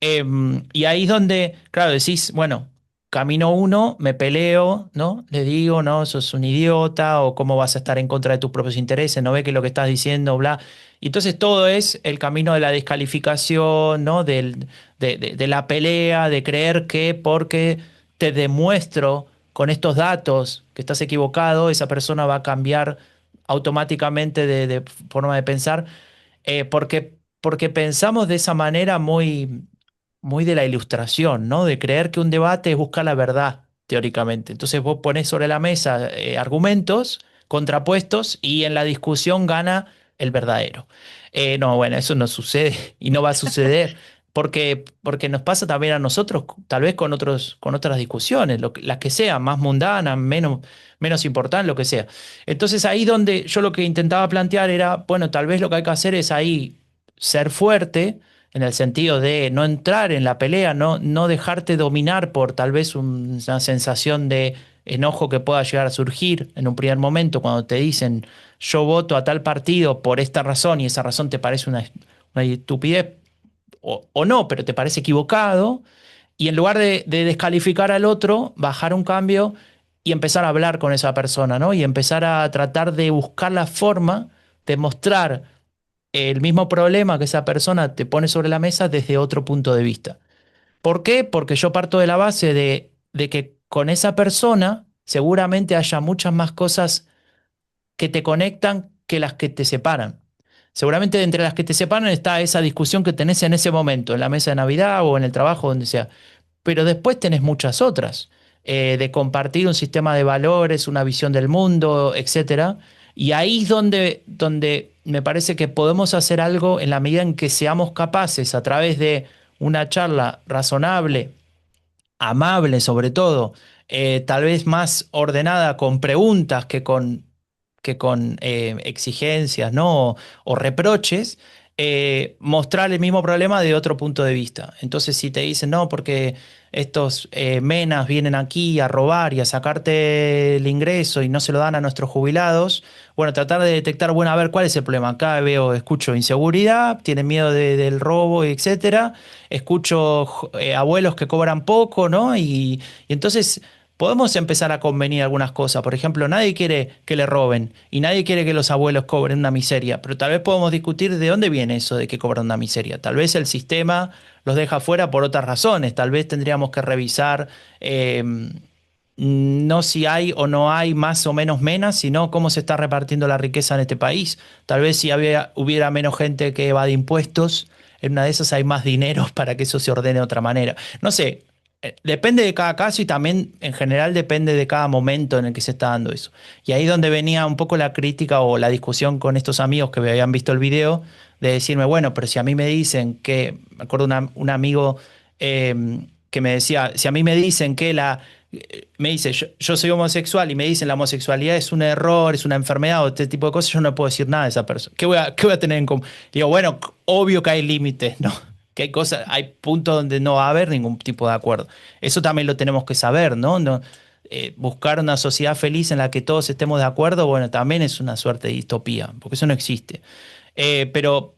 Y ahí es donde, claro, decís, bueno, camino uno, me peleo, ¿no? Le digo, no, sos un idiota, o cómo vas a estar en contra de tus propios intereses, no ve que lo que estás diciendo, bla. Y entonces todo es el camino de la descalificación, ¿no? De la pelea, de creer que porque te demuestro con estos datos que estás equivocado, esa persona va a cambiar automáticamente de forma de pensar porque pensamos de esa manera muy de la ilustración, ¿no? De creer que un debate es buscar la verdad, teóricamente. Entonces vos ponés sobre la mesa argumentos contrapuestos y en la discusión gana el verdadero. No, bueno, eso no sucede y no va a suceder. Porque nos pasa también a nosotros, tal vez con otras discusiones, las que sean, más mundanas, menos importantes, lo que sea. Entonces ahí donde yo lo que intentaba plantear era, bueno, tal vez lo que hay que hacer es ahí ser fuerte en el sentido de no entrar en la pelea, no dejarte dominar por tal vez una sensación de enojo que pueda llegar a surgir en un primer momento cuando te dicen yo voto a tal partido por esta razón y esa razón te parece una estupidez o no, pero te parece equivocado y en lugar de descalificar al otro, bajar un cambio y empezar a hablar con esa persona, ¿no? Y empezar a tratar de buscar la forma de mostrar el mismo problema que esa persona te pone sobre la mesa desde otro punto de vista. ¿Por qué? Porque yo parto de la base de que con esa persona seguramente haya muchas más cosas que te conectan que las que te separan. Seguramente entre las que te separan está esa discusión que tenés en ese momento, en la mesa de Navidad o en el trabajo, donde sea. Pero después tenés muchas otras, de compartir un sistema de valores, una visión del mundo, etcétera. Y ahí es donde me parece que podemos hacer algo en la medida en que seamos capaces, a través de una charla razonable, amable sobre todo, tal vez más ordenada con preguntas que con exigencias, ¿no? O reproches, mostrar el mismo problema de otro punto de vista. Entonces, si te dicen, no, porque estos menas vienen aquí a robar y a sacarte el ingreso y no se lo dan a nuestros jubilados, bueno, tratar de detectar, bueno, a ver cuál es el problema. Acá veo, escucho inseguridad, tienen miedo del robo, etcétera. Escucho abuelos que cobran poco, ¿no? Y entonces podemos empezar a convenir algunas cosas. Por ejemplo, nadie quiere que le roben y nadie quiere que los abuelos cobren una miseria, pero tal vez podemos discutir de dónde viene eso de que cobran una miseria. Tal vez el sistema los deja fuera por otras razones. Tal vez tendríamos que revisar eh, no si hay o no hay más o menos menas, sino cómo se está repartiendo la riqueza en este país. Tal vez si hubiera menos gente que evade impuestos, en una de esas hay más dinero para que eso se ordene de otra manera. No sé, depende de cada caso y también en general depende de cada momento en el que se está dando eso. Y ahí donde venía un poco la crítica o la discusión con estos amigos que me habían visto el video, de decirme, bueno, pero si a mí me dicen que, me acuerdo un amigo que me decía, si a mí me dicen que me dice, yo soy homosexual y me dicen la homosexualidad es un error, es una enfermedad o este tipo de cosas, yo no puedo decir nada de esa persona. Qué voy a tener en común? Digo, bueno, obvio que hay límites, ¿no? Que hay cosas, hay puntos donde no va a haber ningún tipo de acuerdo. Eso también lo tenemos que saber, ¿no? Buscar una sociedad feliz en la que todos estemos de acuerdo, bueno, también es una suerte de distopía, porque eso no existe. Pero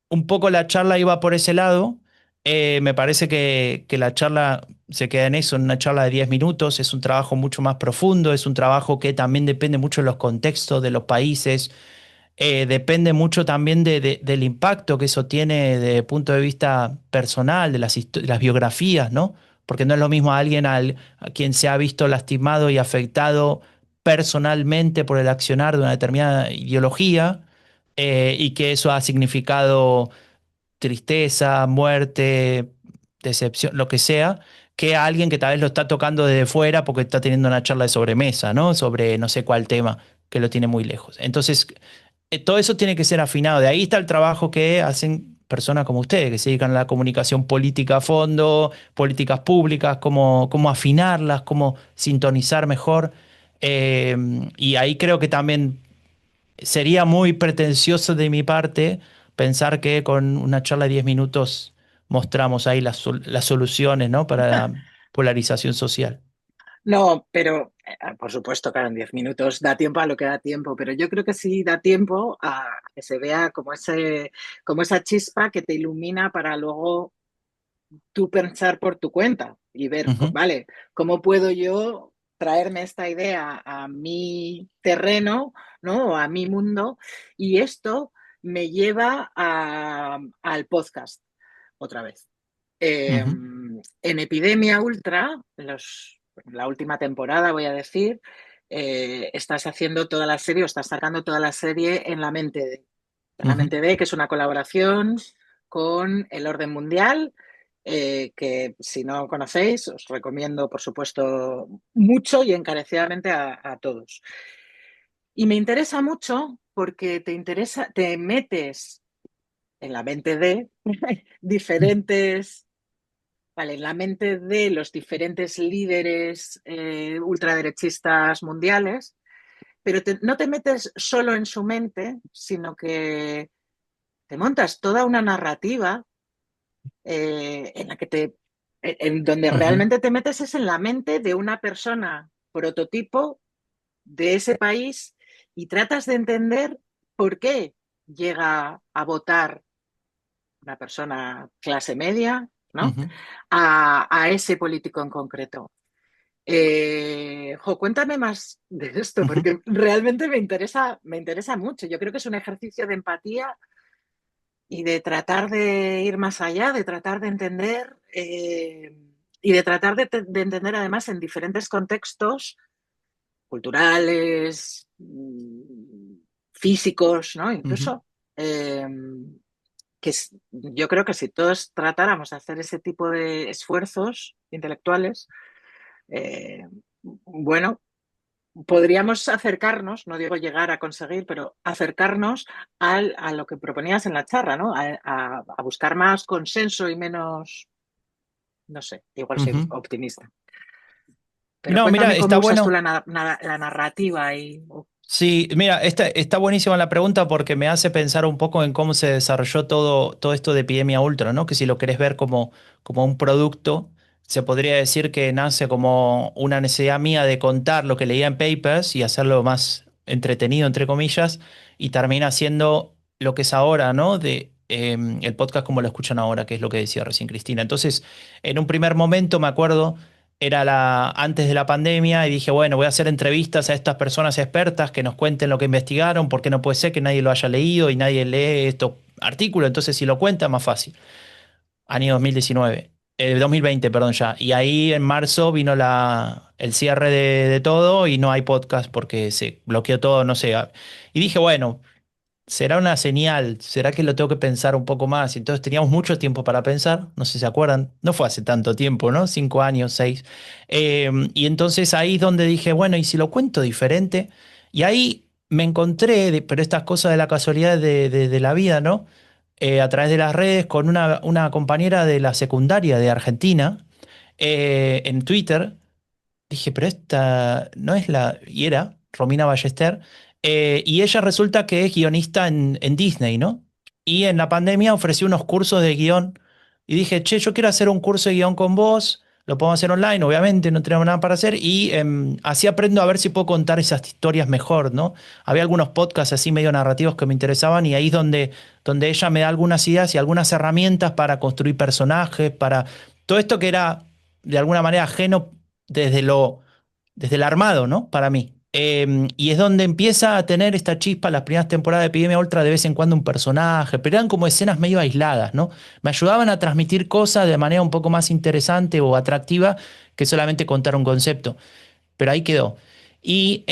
un poco la charla iba por ese lado. Me parece que la charla se queda en eso, en una charla de 10 minutos. Es un trabajo mucho más profundo, es un trabajo que también depende mucho de los contextos, de los países. Depende mucho también del impacto que eso tiene desde el punto de vista personal, de las biografías, ¿no? Porque no es lo mismo a quien se ha visto lastimado y afectado personalmente por el accionar de una determinada ideología, y que eso ha significado tristeza, muerte, decepción, lo que sea, que a alguien que tal vez lo está tocando desde fuera porque está teniendo una charla de sobremesa, ¿no? Sobre no sé cuál tema, que lo tiene muy lejos. Entonces, todo eso tiene que ser afinado. De ahí está el trabajo que hacen personas como ustedes, que se dedican a la comunicación política a fondo, políticas públicas, cómo afinarlas, cómo sintonizar mejor. Eh, y ahí creo que también sería muy pretencioso de mi parte pensar que con una charla de 10 minutos mostramos ahí las soluciones, ¿no? Para la polarización social. No, pero por supuesto, claro, en 10 minutos da tiempo a lo que da tiempo, pero yo creo que sí da tiempo a que se vea como esa chispa que te ilumina para luego tú pensar por tu cuenta y ver, Ujú, vale, ¿cómo puedo yo traerme esta idea a mi terreno, ¿no? O a mi mundo? Y esto me lleva al podcast otra vez. ujú, En Epidemia Ultra, la última temporada, voy a decir, estás haciendo toda la serie o estás sacando toda la serie en La Mente de. La ujú. Mente de, que es una colaboración con el Orden Mundial, que si no conocéis, os recomiendo, por supuesto, mucho y encarecidamente a todos. Y me interesa mucho porque te metes en la mente de diferentes, vale, en la mente de los diferentes líderes ultraderechistas mundiales, pero no te metes solo en su mente, sino que te montas toda una narrativa en la que en donde Ujú, realmente te metes es en la mente de una persona prototipo de ese país y tratas de entender por qué llega a votar una persona clase media, ¿no? ujú. A ese político en concreto. Cuéntame más de esto, Ujú, porque realmente me interesa mucho. Yo creo que es un ejercicio de empatía y de tratar de ir más allá, de tratar de entender y de tratar de entender además en diferentes contextos culturales, físicos, ¿no? ujú, Incluso, yo creo que si todos tratáramos de hacer ese tipo de esfuerzos intelectuales, eh, bueno, podríamos acercarnos, no digo llegar a conseguir, pero acercarnos a lo que proponías en la charla, ¿no? A buscar más consenso y menos, no sé, igual soy ujú. optimista. Pero No, mira, cuéntame cómo está usas tú bueno. la narrativa y. Sí, mira, está buenísima la pregunta porque me hace pensar un poco en cómo se desarrolló todo esto de Epidemia Ultra, ¿no? Que si lo querés ver como un producto, se podría decir que nace como una necesidad mía de contar lo que leía en papers y hacerlo más entretenido, entre comillas, y termina siendo lo que es ahora, ¿no? El podcast como lo escuchan ahora, que es lo que decía recién Cristina. Entonces, en un primer momento me acuerdo. Era antes de la pandemia y dije, bueno, voy a hacer entrevistas a estas personas expertas que nos cuenten lo que investigaron, porque no puede ser que nadie lo haya leído y nadie lee estos artículos, entonces si lo cuenta, más fácil. Año 2019, 2020, perdón ya. Y ahí en marzo vino el cierre de todo y no hay podcast porque se bloqueó todo, no sé. Y dije, bueno, será una señal, será que lo tengo que pensar un poco más. Entonces teníamos mucho tiempo para pensar, no sé si se acuerdan, no fue hace tanto tiempo, ¿no? 5 años, 6. Y entonces ahí es donde dije, bueno, ¿y si lo cuento diferente? Y ahí me encontré, pero estas cosas de la casualidad de la vida, ¿no? A través de las redes con una compañera de la secundaria de Argentina, en Twitter. Dije, pero esta no es la... Y era Romina Ballester. Y ella resulta que es guionista en Disney, ¿no? Y en la pandemia ofreció unos cursos de guión. Y dije, che, yo quiero hacer un curso de guión con vos. Lo podemos hacer online, obviamente, no tenemos nada para hacer. Y así aprendo a ver si puedo contar esas historias mejor, ¿no? Había algunos podcasts así medio narrativos que me interesaban y ahí es donde ella me da algunas ideas y algunas herramientas para construir personajes, para todo esto que era de alguna manera ajeno desde desde el armado, ¿no? Para mí. Y es donde empieza a tener esta chispa las primeras temporadas de Epidemia Ultra, de vez en cuando un personaje, pero eran como escenas medio aisladas, ¿no? Me ayudaban a transmitir cosas de manera un poco más interesante o atractiva que solamente contar un concepto. Pero ahí quedó. Y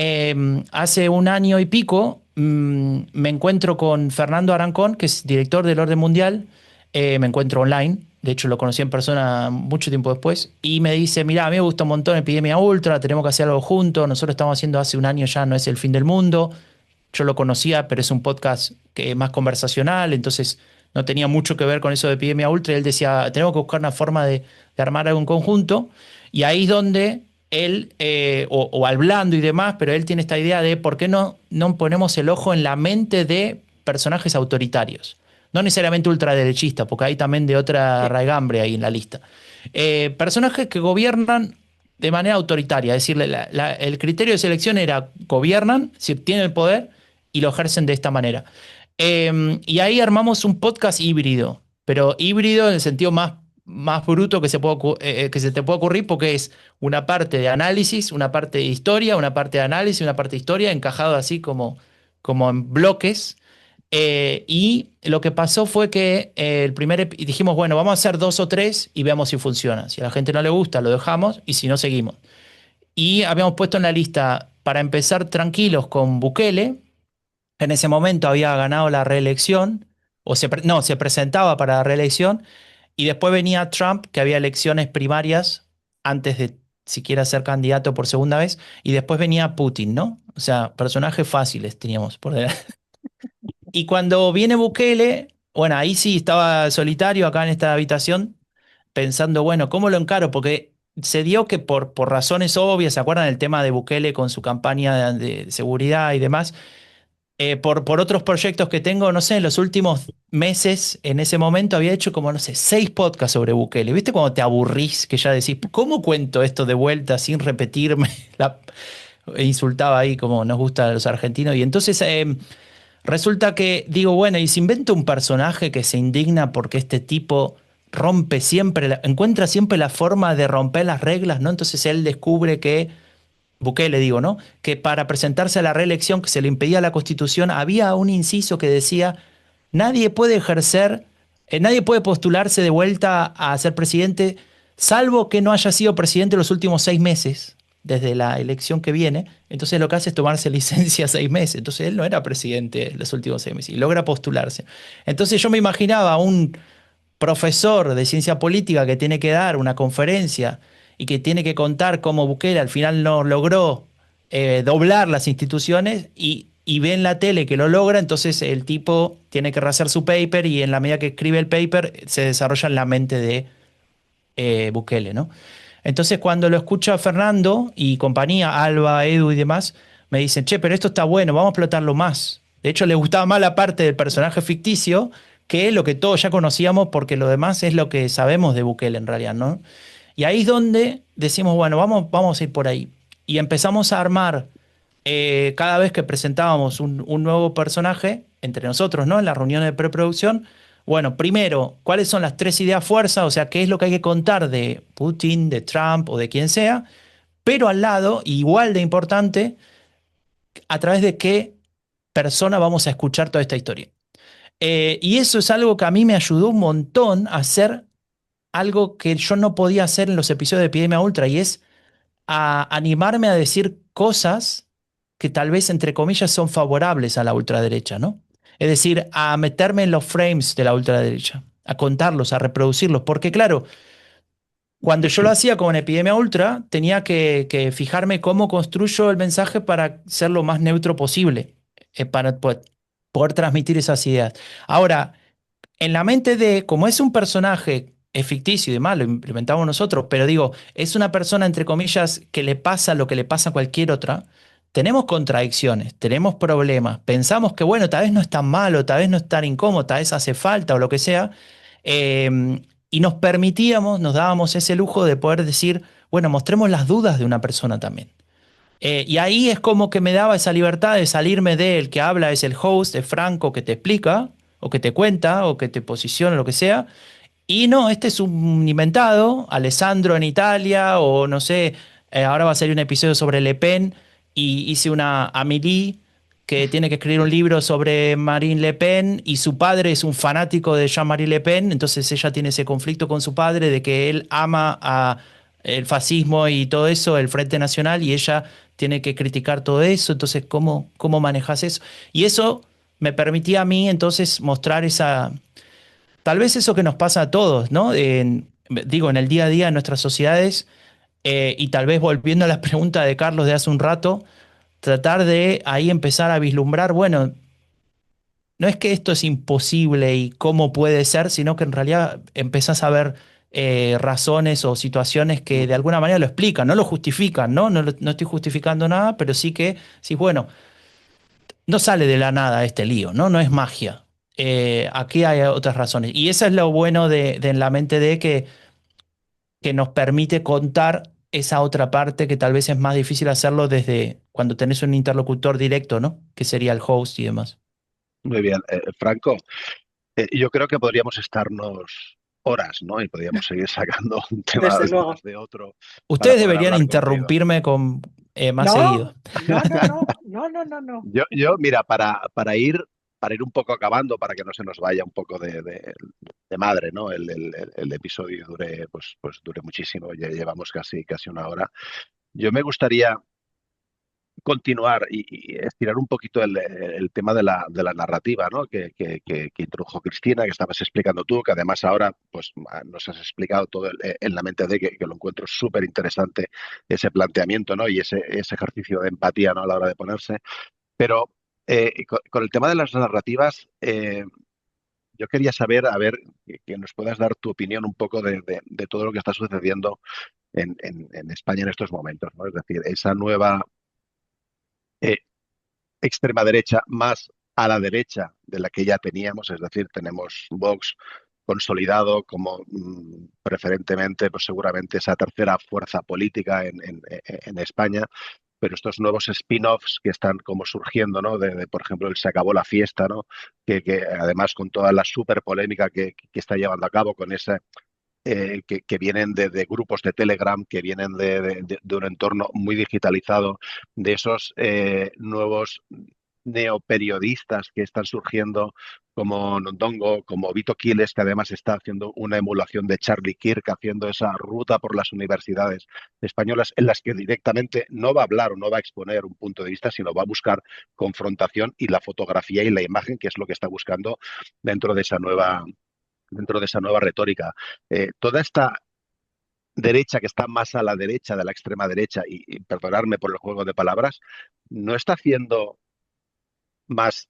hace un año y pico me encuentro con Fernando Arancón, que es director del Orden Mundial. Me encuentro online, de hecho lo conocí en persona mucho tiempo después, y me dice, mira, a mí me gusta un montón Epidemia Ultra, tenemos que hacer algo juntos, nosotros estamos haciendo hace un año ya, no es el fin del mundo. Yo lo conocía, pero es un podcast que es más conversacional, entonces no tenía mucho que ver con eso de Epidemia Ultra. Y él decía, tenemos que buscar una forma de armar algo en conjunto. Y ahí es donde él, o hablando y demás, pero él tiene esta idea de por qué no ponemos el ojo en la mente de personajes autoritarios. No necesariamente ultraderechistas, porque hay también de otra Sí. raigambre ahí en la lista. Personajes que gobiernan de manera autoritaria, es decir, el criterio de selección era gobiernan, si tienen el poder, y lo ejercen de esta manera. Y ahí armamos un podcast híbrido, pero híbrido en el sentido más bruto que se te puede ocurrir, porque es una parte de análisis, una parte de historia, una parte de análisis, una parte de historia, encajado así como en bloques. Y lo que pasó fue que dijimos, bueno, vamos a hacer 2 o 3 y veamos si funciona. Si a la gente no le gusta, lo dejamos y si no, seguimos. Y habíamos puesto en la lista para empezar tranquilos con Bukele. En ese momento había ganado la reelección, no, se presentaba para la reelección, y después venía Trump, que había elecciones primarias antes de siquiera ser candidato por segunda vez, y después venía Putin, ¿no? O sea, personajes fáciles teníamos por delante. Y cuando viene Bukele, bueno, ahí sí estaba solitario acá en esta habitación, pensando, bueno, ¿cómo lo encaro? Porque se dio que por razones obvias, ¿se acuerdan el tema de Bukele con su campaña de seguridad y demás? Por otros proyectos que tengo, no sé, en los últimos meses, en ese momento había hecho como, no sé, 6 podcasts sobre Bukele. ¿Viste cuando te aburrís que ya decís, ¿cómo cuento esto de vuelta sin repetirme? Insultaba ahí como nos gusta a los argentinos. Y entonces resulta que digo, bueno, y si invento un personaje que se indigna porque este tipo rompe siempre, encuentra siempre la forma de romper las reglas, ¿no? Entonces él descubre que Bukele, digo, ¿no? Que para presentarse a la reelección que se le impedía la Constitución, había un inciso que decía, nadie puede ejercer, nadie puede postularse de vuelta a ser presidente, salvo que no haya sido presidente los últimos 6 meses, desde la elección que viene. Entonces lo que hace es tomarse licencia 6 meses. Entonces él no era presidente los últimos 6 meses y logra postularse. Entonces yo me imaginaba un profesor de ciencia política que tiene que dar una conferencia y que tiene que contar cómo Bukele al final no logró doblar las instituciones y ve en la tele que lo logra, entonces el tipo tiene que rehacer su paper y en la medida que escribe el paper se desarrolla en la mente de Bukele, ¿no? Entonces cuando lo escucha Fernando y compañía, Alba, Edu y demás, me dicen, che, pero esto está bueno, vamos a explotarlo más. De hecho, les gustaba más la parte del personaje ficticio que lo que todos ya conocíamos, porque lo demás es lo que sabemos de Bukele en realidad, ¿no? Y ahí es donde decimos, bueno, vamos a ir por ahí. Y empezamos a armar, cada vez que presentábamos un nuevo personaje, entre nosotros, ¿no? En la reunión de preproducción, Bueno, primero, ¿cuáles son las tres ideas fuerza? O sea, ¿qué es lo que hay que contar de Putin, de Trump o de quien sea? Pero al lado, igual de importante, a través de qué persona vamos a escuchar toda esta historia. Y eso es algo que a mí me ayudó un montón a hacer algo que yo no podía hacer en los episodios de Epidemia Ultra, y es a animarme a decir cosas que tal vez, entre comillas, son favorables a la ultraderecha, ¿no? Es decir, a meterme en los frames de la ultraderecha, a contarlos, a reproducirlos, porque claro, cuando yo lo hacía con Epidemia Ultra, tenía que fijarme cómo construyo el mensaje para ser lo más neutro posible, para poder transmitir esas ideas. Ahora, en la mente de, como es un personaje, es ficticio y demás, lo implementamos nosotros, pero digo, es una persona, entre comillas, que le pasa lo que le pasa a cualquier otra, tenemos contradicciones, tenemos problemas, pensamos que, bueno, tal vez no es tan malo, tal vez no es tan incómodo, tal vez hace falta o lo que sea, y nos permitíamos, nos dábamos ese lujo de poder decir, bueno, mostremos las dudas de una persona también. Y ahí es como que me daba esa libertad de salirme de el que habla es el host, es Franco, que te explica, o que te cuenta, o que te posiciona, lo que sea. Y no, este es un inventado, Alessandro en Italia, o no sé, ahora va a salir un episodio sobre Le Pen, y hice una Amélie que tiene que escribir un libro sobre Marine Le Pen, y su padre es un fanático de Jean-Marie Le Pen, entonces ella tiene ese conflicto con su padre de que él ama a el fascismo y todo eso, el Frente Nacional, y ella tiene que criticar todo eso, entonces ¿cómo manejas eso? Y eso me permitía a mí entonces mostrar esa, tal vez eso que nos pasa a todos, ¿no? Digo, en el día a día de nuestras sociedades, y tal vez volviendo a la pregunta de Carlos de hace un rato, tratar de ahí empezar a vislumbrar, bueno, no es que esto es imposible y cómo puede ser, sino que en realidad empezás a ver razones o situaciones que de alguna manera lo explican, no lo justifican, ¿no? No estoy justificando nada, pero sí que, sí, bueno, no sale de la nada este lío, ¿no? No es magia. Aquí hay otras razones. Y eso es lo bueno de en la mente de que nos permite contar esa otra parte que tal vez es más difícil hacerlo desde cuando tenés un interlocutor directo, ¿no? Que sería el host y demás. Muy bien, Franco. Yo creo que podríamos estarnos horas, ¿no? Y podríamos seguir sacando un tema Desde detrás luego. de otro para Ustedes poder deberían hablar contigo. interrumpirme con más seguido. No, no, no, no, no, no, no, no. Mira, para ir un poco acabando, para que no se nos vaya un poco de madre, ¿no? El episodio dure, pues dure muchísimo, ya llevamos casi una hora. Yo me gustaría continuar y estirar un poquito el tema de la narrativa, ¿no? Que introdujo Cristina, que estabas explicando tú, que además ahora pues nos has explicado todo en la mente de que lo encuentro súper interesante ese planteamiento, ¿no? Y ese ejercicio de empatía, ¿no? A la hora de ponerse. Pero con el tema de las narrativas, yo quería saber, a ver, que nos puedas dar tu opinión un poco de todo lo que está sucediendo en España en estos momentos, ¿no? Es decir, esa nueva eh, extrema derecha más a la derecha de la que ya teníamos, es decir, tenemos Vox consolidado como preferentemente, pues seguramente esa tercera fuerza política en España, pero estos nuevos spin-offs que están como surgiendo, ¿no? Por ejemplo, el Se acabó la fiesta, ¿no? Que además con toda la súper polémica que está llevando a cabo con ese que vienen de grupos de Telegram, que vienen de un entorno muy digitalizado, de esos nuevos neoperiodistas que están surgiendo como Nondongo, como Vito Quiles, que además está haciendo una emulación de Charlie Kirk, haciendo esa ruta por las universidades españolas en las que directamente no va a hablar o no va a exponer un punto de vista, sino va a buscar confrontación y la fotografía y la imagen, que es lo que está buscando dentro de esa nueva retórica. Toda esta derecha que está más a la derecha de la extrema derecha, y perdonarme por el juego de palabras, no está haciendo más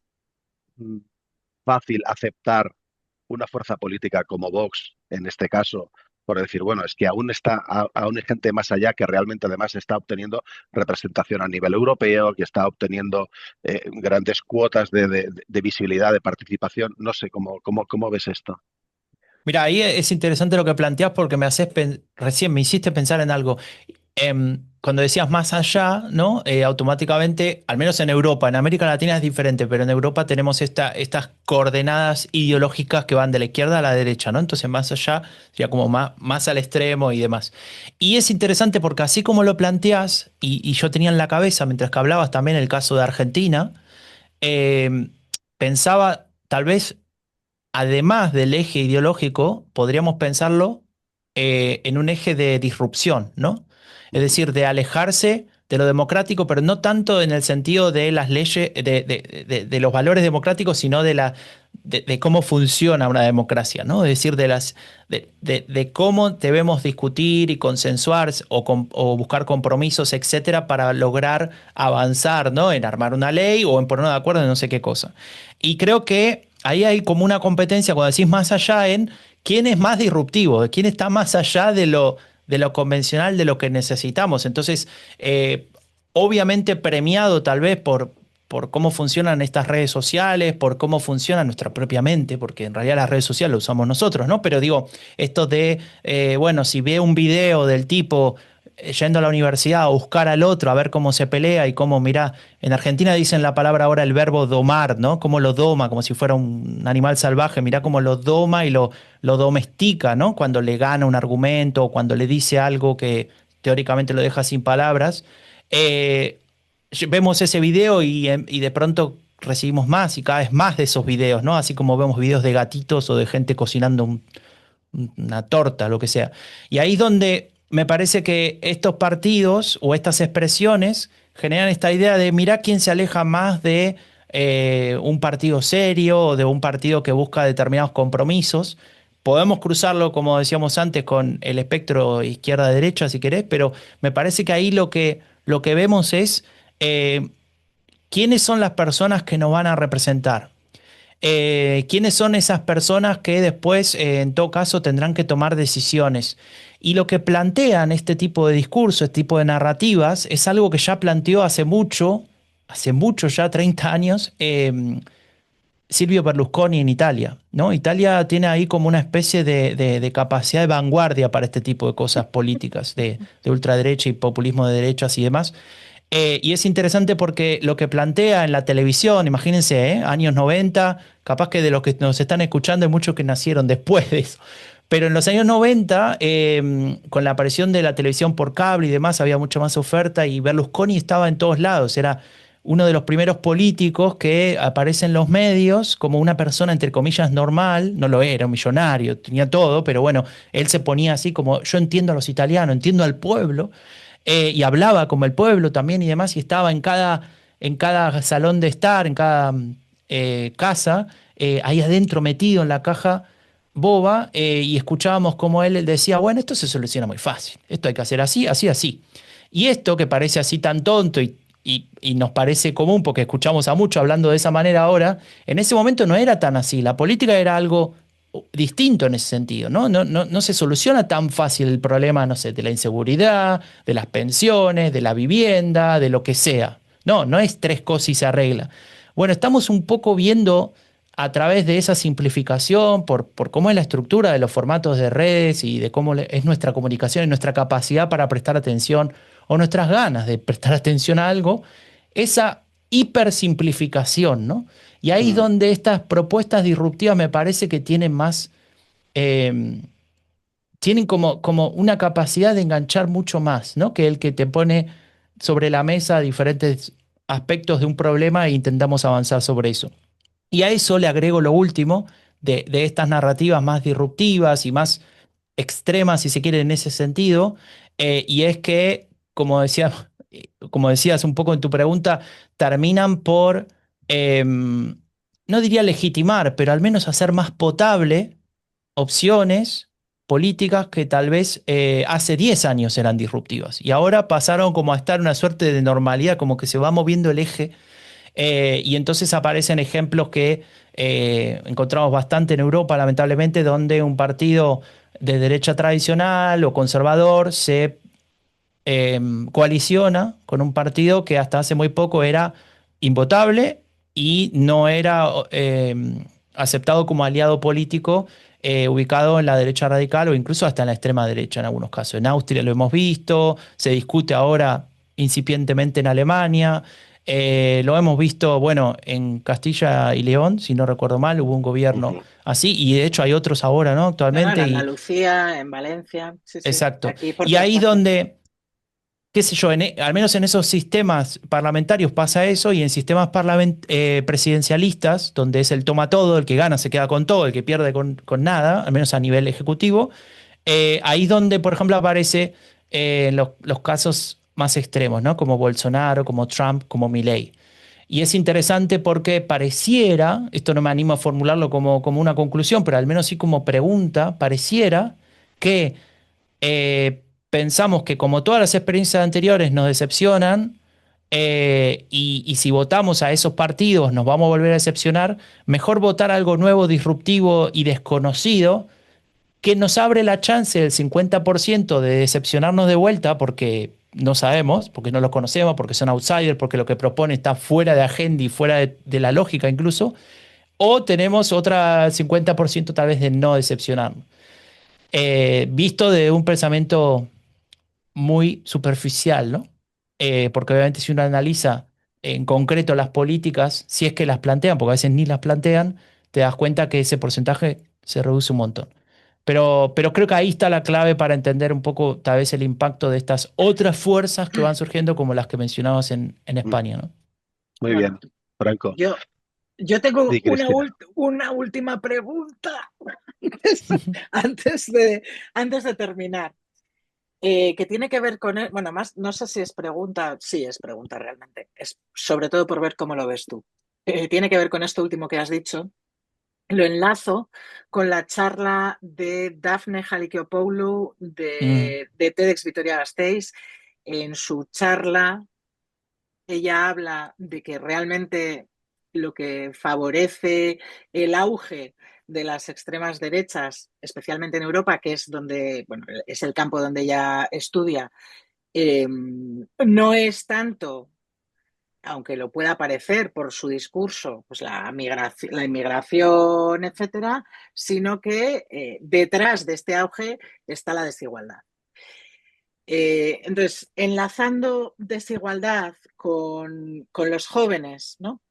mm, fácil aceptar una fuerza política como Vox, en este caso, por decir, bueno, es que aún hay gente más allá que realmente además está obteniendo representación a nivel europeo, que está obteniendo grandes cuotas de visibilidad, de participación. No sé, ¿cómo ves esto? Mira, ahí es interesante lo que planteás porque recién me hiciste pensar en algo. cuando decías más allá, ¿no? Automáticamente, al menos en Europa, en América Latina es diferente, pero en Europa tenemos estas coordenadas ideológicas que van de la izquierda a la derecha, ¿no? Entonces más allá sería como más al extremo y demás. Y es interesante porque así como lo planteás, y yo tenía en la cabeza, mientras que hablabas también el caso de Argentina, eh, pensaba tal vez además del eje ideológico, podríamos pensarlo en un eje de disrupción, ¿no? Es decir, de alejarse de lo democrático, pero no tanto en el sentido de las leyes, de los valores democráticos, sino de cómo funciona una democracia, ¿no? Es decir, de cómo debemos discutir y consensuar o buscar compromisos, etcétera, para lograr avanzar, ¿no? En armar una ley o en ponernos de acuerdo en no sé qué cosa. Y creo que ahí hay como una competencia, cuando decís más allá, en quién es más disruptivo, quién está más allá de lo convencional, de lo que necesitamos. Entonces, obviamente premiado tal vez por cómo funcionan estas redes sociales, por cómo funciona nuestra propia mente, porque en realidad las redes sociales lo usamos nosotros, ¿no? Pero digo, esto de, bueno, si ve un video del tipo yendo a la universidad a buscar al otro, a ver cómo se pelea y cómo, mirá, en Argentina dicen la palabra ahora el verbo domar, ¿no? Cómo lo doma, como si fuera un animal salvaje, mirá cómo lo doma y lo domestica, ¿no? Cuando le gana un argumento o cuando le dice algo que teóricamente lo deja sin palabras. Eh, Vemos ese video y de pronto recibimos más y cada vez más de esos videos, ¿no? Así como vemos videos de gatitos o de gente cocinando una torta, lo que sea. Y ahí es donde me parece que estos partidos o estas expresiones generan esta idea de mirá quién se aleja más de un partido serio o de un partido que busca determinados compromisos. Podemos cruzarlo, como decíamos antes, con el espectro izquierda-derecha, si querés, pero me parece que ahí lo que vemos es eh, quiénes son las personas que nos van a representar. ¿Quiénes son esas personas que después, en todo caso, tendrán que tomar decisiones? Y lo que plantean este tipo de discurso, este tipo de narrativas, es algo que ya planteó hace mucho ya, 30 años, Silvio Berlusconi en Italia, ¿no? Italia tiene ahí como una especie de capacidad de vanguardia para este tipo de cosas políticas, de ultraderecha y populismo de derechas y demás. Y es interesante porque lo que plantea en la televisión, imagínense, años 90, capaz que de los que nos están escuchando hay muchos que nacieron después de eso. Pero en los años 90, con la aparición de la televisión por cable y demás, había mucha más oferta y Berlusconi estaba en todos lados. Era uno de los primeros políticos que aparece en los medios como una persona, entre comillas, normal. No lo era, un millonario, tenía todo, pero bueno, él se ponía así como yo entiendo a los italianos, entiendo al pueblo y hablaba como el pueblo también y demás, y estaba en cada salón de estar, en cada casa, ahí adentro metido en la caja boba, y escuchábamos como él decía, bueno, esto se soluciona muy fácil, esto hay que hacer así, así, así. Y esto que parece así tan tonto y nos parece común porque escuchamos a muchos hablando de esa manera ahora, en ese momento no era tan así, la política era algo distinto en ese sentido, ¿no? No se soluciona tan fácil el problema, no sé, de la inseguridad, de las pensiones, de la vivienda, de lo que sea. No es tres cosas y se arregla. Bueno, estamos un poco viendo a través de esa simplificación, por cómo es la estructura de los formatos de redes y de cómo es nuestra comunicación y nuestra capacidad para prestar atención o nuestras ganas de prestar atención a algo, esa hipersimplificación, ¿no? Y ahí es Mm. donde estas propuestas disruptivas me parece que tienen más, eh, tienen como una capacidad de enganchar mucho más, ¿no? Que el que te pone sobre la mesa diferentes aspectos de un problema e intentamos avanzar sobre eso. Y a eso le agrego lo último de estas narrativas más disruptivas y más extremas, si se quiere, en ese sentido, y es que, como decías un poco en tu pregunta, terminan por, no diría legitimar, pero al menos hacer más potable opciones políticas que tal vez hace 10 años eran disruptivas y ahora pasaron como a estar en una suerte de normalidad, como que se va moviendo el eje y entonces aparecen ejemplos que encontramos bastante en Europa, lamentablemente, donde un partido de derecha tradicional o conservador se coaliciona con un partido que hasta hace muy poco era invotable y no era aceptado como aliado político ubicado en la derecha radical o incluso hasta en la extrema derecha en algunos casos. En Austria lo hemos visto, se discute ahora incipientemente en Alemania. Lo hemos visto, bueno, en Castilla y León, si no recuerdo mal, hubo un gobierno Ujú. así, y de hecho hay otros ahora, ¿no? No, no, en Actualmente, y Andalucía, en Valencia, sí, sí, exacto. aquí por Y todas ahí partes. donde, qué sé yo, al menos en esos sistemas parlamentarios pasa eso, y en sistemas presidencialistas, donde es el toma todo, el que gana se queda con todo, el que pierde con nada, al menos a nivel ejecutivo, ahí es donde, por ejemplo, aparece los casos más extremos, ¿no? Como Bolsonaro, como Trump, como Milei. Y es interesante porque pareciera, esto no me animo a formularlo como una conclusión, pero al menos sí como pregunta, pareciera que pensamos que como todas las experiencias anteriores nos decepcionan, y si votamos a esos partidos nos vamos a volver a decepcionar, mejor votar algo nuevo, disruptivo y desconocido, que nos abre la chance del 50% de decepcionarnos de vuelta porque no sabemos, porque no los conocemos, porque son outsiders, porque lo que propone está fuera de agenda y fuera de la lógica incluso, o tenemos otra 50% tal vez de no decepcionarnos. Visto de un pensamiento muy superficial, ¿no? Porque obviamente si uno analiza en concreto las políticas, si es que las plantean, porque a veces ni las plantean, te das cuenta que ese porcentaje se reduce un montón. Pero creo que ahí está la clave para entender un poco tal vez el impacto de estas otras fuerzas que van surgiendo, como las que mencionabas en Mm. España, ¿no? Muy Bueno, bien, Franco. yo, yo tengo Di, Cristina. una última pregunta antes, antes de, antes de terminar, que tiene que ver con, bueno, más, no sé si es pregunta, sí es pregunta realmente, es sobre todo por ver cómo lo ves tú. Tiene que ver con esto último que has dicho. Lo enlazo con la charla de Daphne Halikopoulou Mm, de TEDx Vitoria-Gasteiz. En su charla, ella habla de que realmente lo que favorece el auge de las extremas derechas, especialmente en Europa, que es donde, bueno, es el campo donde ella estudia, no es tanto, aunque lo pueda parecer por su discurso, pues la inmigración, etcétera, sino que detrás de este auge está la desigualdad. Entonces, enlazando desigualdad con los jóvenes, ¿no?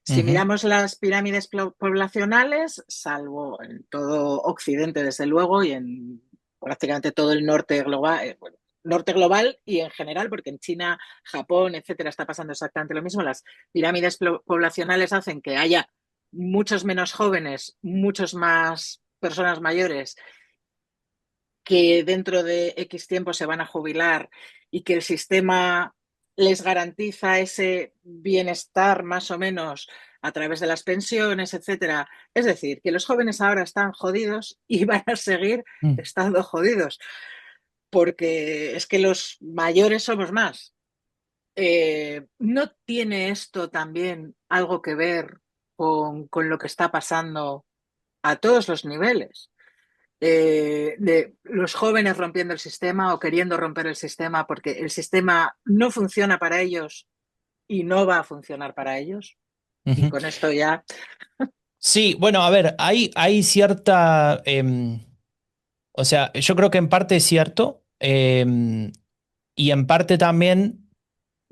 Si ujú, miramos las pirámides poblacionales, salvo en todo Occidente, desde luego, y en prácticamente todo el norte global, bueno, norte global y en general, porque en China, Japón, etcétera, está pasando exactamente lo mismo. Las pirámides poblacionales hacen que haya muchos menos jóvenes, muchos más personas mayores que dentro de X tiempo se van a jubilar y que el sistema les garantiza ese bienestar más o menos a través de las pensiones, etcétera. Es decir, que los jóvenes ahora están jodidos y van a seguir mm. estando jodidos, porque es que los mayores somos más. ¿No tiene esto también algo que ver con lo que está pasando a todos los niveles? De los jóvenes rompiendo el sistema o queriendo romper el sistema porque el sistema no funciona para ellos y no va a funcionar para ellos. Y Ujú. con esto ya. Sí, bueno, a ver, hay cierta, o sea, yo creo que en parte es cierto, y en parte también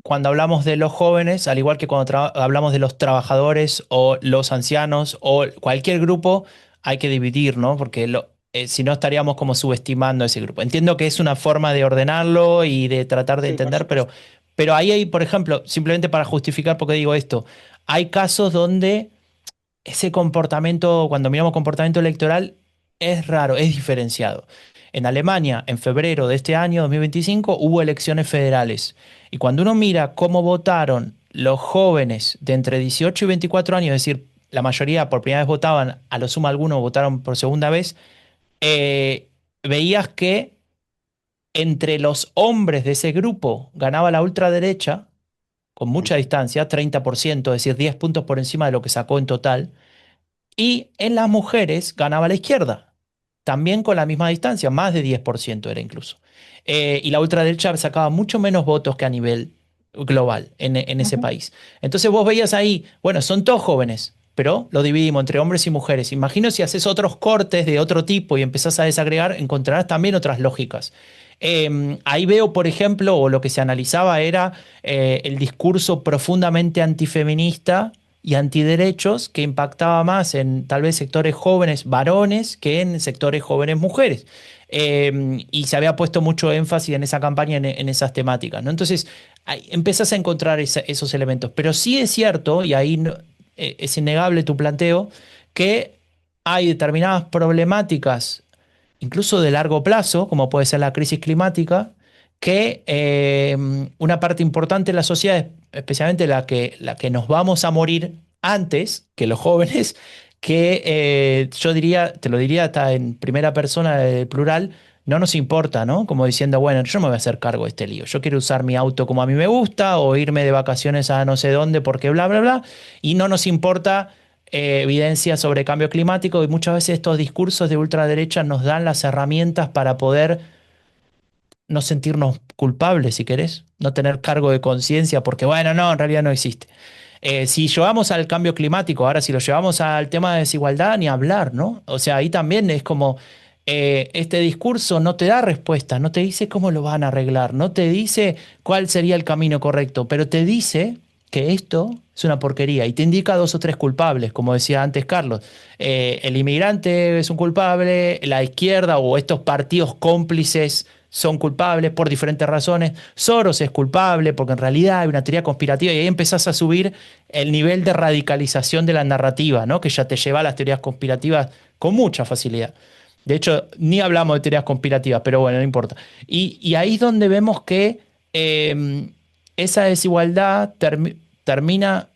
cuando hablamos de los jóvenes, al igual que cuando hablamos de los trabajadores o los ancianos o cualquier grupo, hay que dividir, ¿no? Porque si no estaríamos como subestimando a ese grupo. Entiendo que es una forma de ordenarlo y de tratar de Sí, por entender, pero, supuesto. pero ahí hay, por ejemplo, simplemente para justificar por qué digo esto, hay casos donde ese comportamiento, cuando miramos comportamiento electoral, es raro, es diferenciado. En Alemania, en febrero de este año 2025, hubo elecciones federales. Y cuando uno mira cómo votaron los jóvenes de entre 18 y 24 años, es decir, la mayoría por primera vez votaban, a lo sumo algunos votaron por segunda vez, veías que entre los hombres de ese grupo ganaba la ultraderecha con mucha distancia, 30%, es decir, 10 puntos por encima de lo que sacó en total, y en las mujeres ganaba la izquierda, también con la misma distancia, más de 10% era incluso. Y la ultraderecha sacaba mucho menos votos que a nivel global en ese Ujú. país. Entonces vos veías ahí, bueno, son todos jóvenes. pero lo dividimos entre hombres y mujeres. Imagino si haces otros cortes de otro tipo y empezás a desagregar, encontrarás también otras lógicas. Ahí veo, por ejemplo, o lo que se analizaba era el discurso profundamente antifeminista y antiderechos que impactaba más en tal vez sectores jóvenes varones que en sectores jóvenes mujeres. Y se había puesto mucho énfasis en esa campaña, en esas temáticas, ¿no? Entonces, ahí empezás a encontrar esos elementos. Pero sí es cierto, y ahí es innegable tu planteo, que hay determinadas problemáticas incluso de largo plazo, como puede ser la crisis climática, que una parte importante de la sociedad, especialmente la que nos vamos a morir antes que los jóvenes, que yo diría, te lo diría hasta en primera persona del plural, no nos importa, ¿no? Como diciendo, bueno, yo no me voy a hacer cargo de este lío. Yo quiero usar mi auto como a mí me gusta o irme de vacaciones a no sé dónde porque bla, bla, bla. Y no nos importa evidencia sobre cambio climático y muchas veces estos discursos de ultraderecha nos dan las herramientas para poder no sentirnos culpables, si querés, no tener cargo de conciencia, porque bueno, no, en realidad no existe. Si llevamos al cambio climático, ahora si lo llevamos al tema de desigualdad, ni hablar, ¿no? O sea, ahí también es como este discurso no te da respuesta, no te dice cómo lo van a arreglar, no te dice cuál sería el camino correcto, pero te dice que esto es una porquería y te indica dos o tres culpables, como decía antes Carlos. El inmigrante es un culpable, la izquierda o estos partidos cómplices son culpables por diferentes razones. Soros es culpable porque en realidad hay una teoría conspirativa y ahí empezás a subir el nivel de radicalización de la narrativa, ¿no? Que ya te lleva a las teorías conspirativas con mucha facilidad. De hecho, ni hablamos de teorías conspirativas, pero bueno, no importa. Y ahí es donde vemos que esa desigualdad termina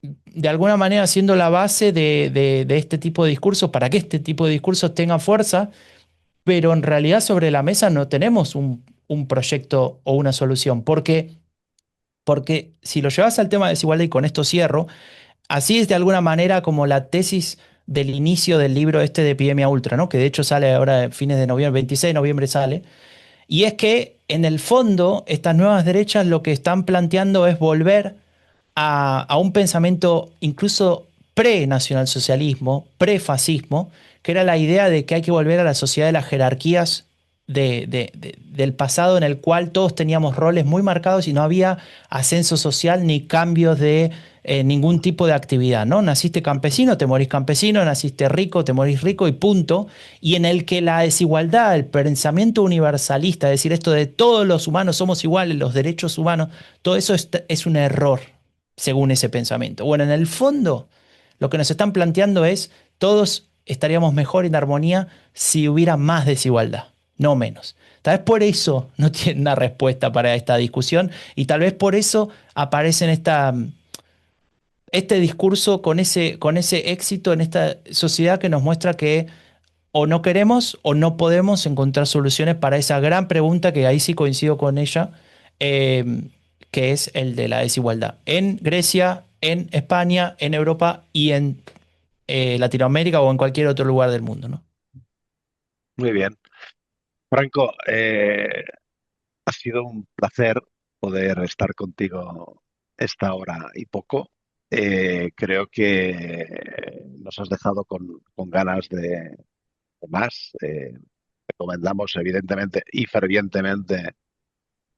de alguna manera siendo la base de este tipo de discursos para que este tipo de discursos tengan fuerza, pero en realidad sobre la mesa no tenemos un proyecto o una solución, porque si lo llevas al tema de desigualdad, y con esto cierro, así es de alguna manera como la tesis del inicio del libro este de Epidemia Ultra, ¿no? Que de hecho sale ahora a fines de noviembre, 26 de noviembre sale, y es que en el fondo estas nuevas derechas lo que están planteando es volver a un pensamiento incluso pre-nacionalsocialismo, pre-fascismo, que era la idea de que hay que volver a la sociedad de las jerarquías del pasado en el cual todos teníamos roles muy marcados y no había ascenso social ni cambios de ningún tipo de actividad, ¿no? Naciste campesino, te morís campesino, naciste rico, te morís rico y punto. Y en el que la desigualdad, el pensamiento universalista, es decir, esto de todos los humanos somos iguales, los derechos humanos, todo eso es un error según ese pensamiento. Bueno, en el fondo, lo que nos están planteando es todos estaríamos mejor en armonía si hubiera más desigualdad, no menos. Tal vez por eso no tienen una respuesta para esta discusión y tal vez por eso aparece en este discurso con ese éxito en esta sociedad que nos muestra que o no queremos o no podemos encontrar soluciones para esa gran pregunta que ahí sí coincido con ella, eh, que es el de la desigualdad en Grecia, en España, en Europa y en Latinoamérica o en cualquier otro lugar del mundo, ¿no? Muy bien. Franco, ha sido un placer poder estar contigo esta hora y poco. Creo que nos has dejado con ganas de más. Recomendamos evidentemente y fervientemente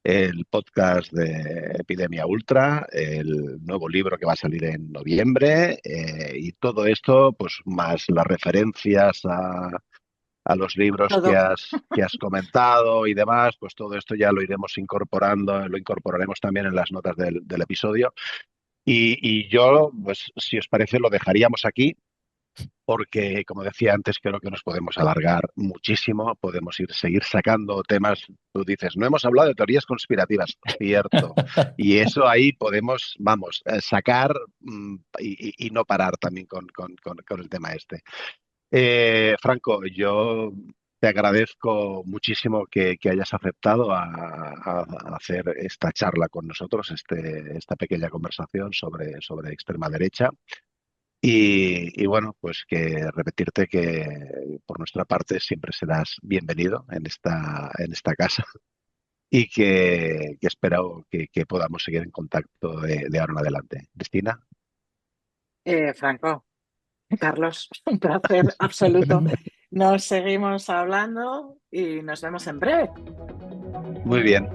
el podcast de Epidemia Ultra, el nuevo libro que va a salir en noviembre, y todo esto, pues más las referencias a los libros Todo. que has comentado y demás, pues todo esto ya lo iremos incorporando, lo incorporaremos también en las notas del episodio. Y yo, pues si os parece, lo dejaríamos aquí porque, como decía antes, creo que nos podemos alargar muchísimo, podemos seguir sacando temas. Tú dices, no hemos hablado de teorías conspirativas, cierto, y eso ahí podemos, vamos, sacar y no parar también con el tema este. Franco, yo te agradezco muchísimo que hayas aceptado a hacer esta charla con nosotros, esta pequeña conversación sobre extrema derecha. Y bueno, pues que repetirte que por nuestra parte siempre serás bienvenido en esta casa y que espero que podamos seguir en contacto de ahora en adelante. Cristina. Franco, Carlos, un placer absoluto. Nos seguimos hablando y nos vemos en breve. Muy bien.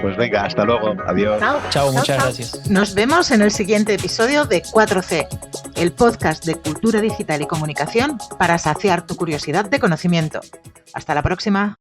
Pues venga, hasta luego. Adiós. Chao. Chao, muchas gracias. Nos vemos en el siguiente episodio de 4C, el podcast de cultura digital y comunicación para saciar tu curiosidad de conocimiento. Hasta la próxima.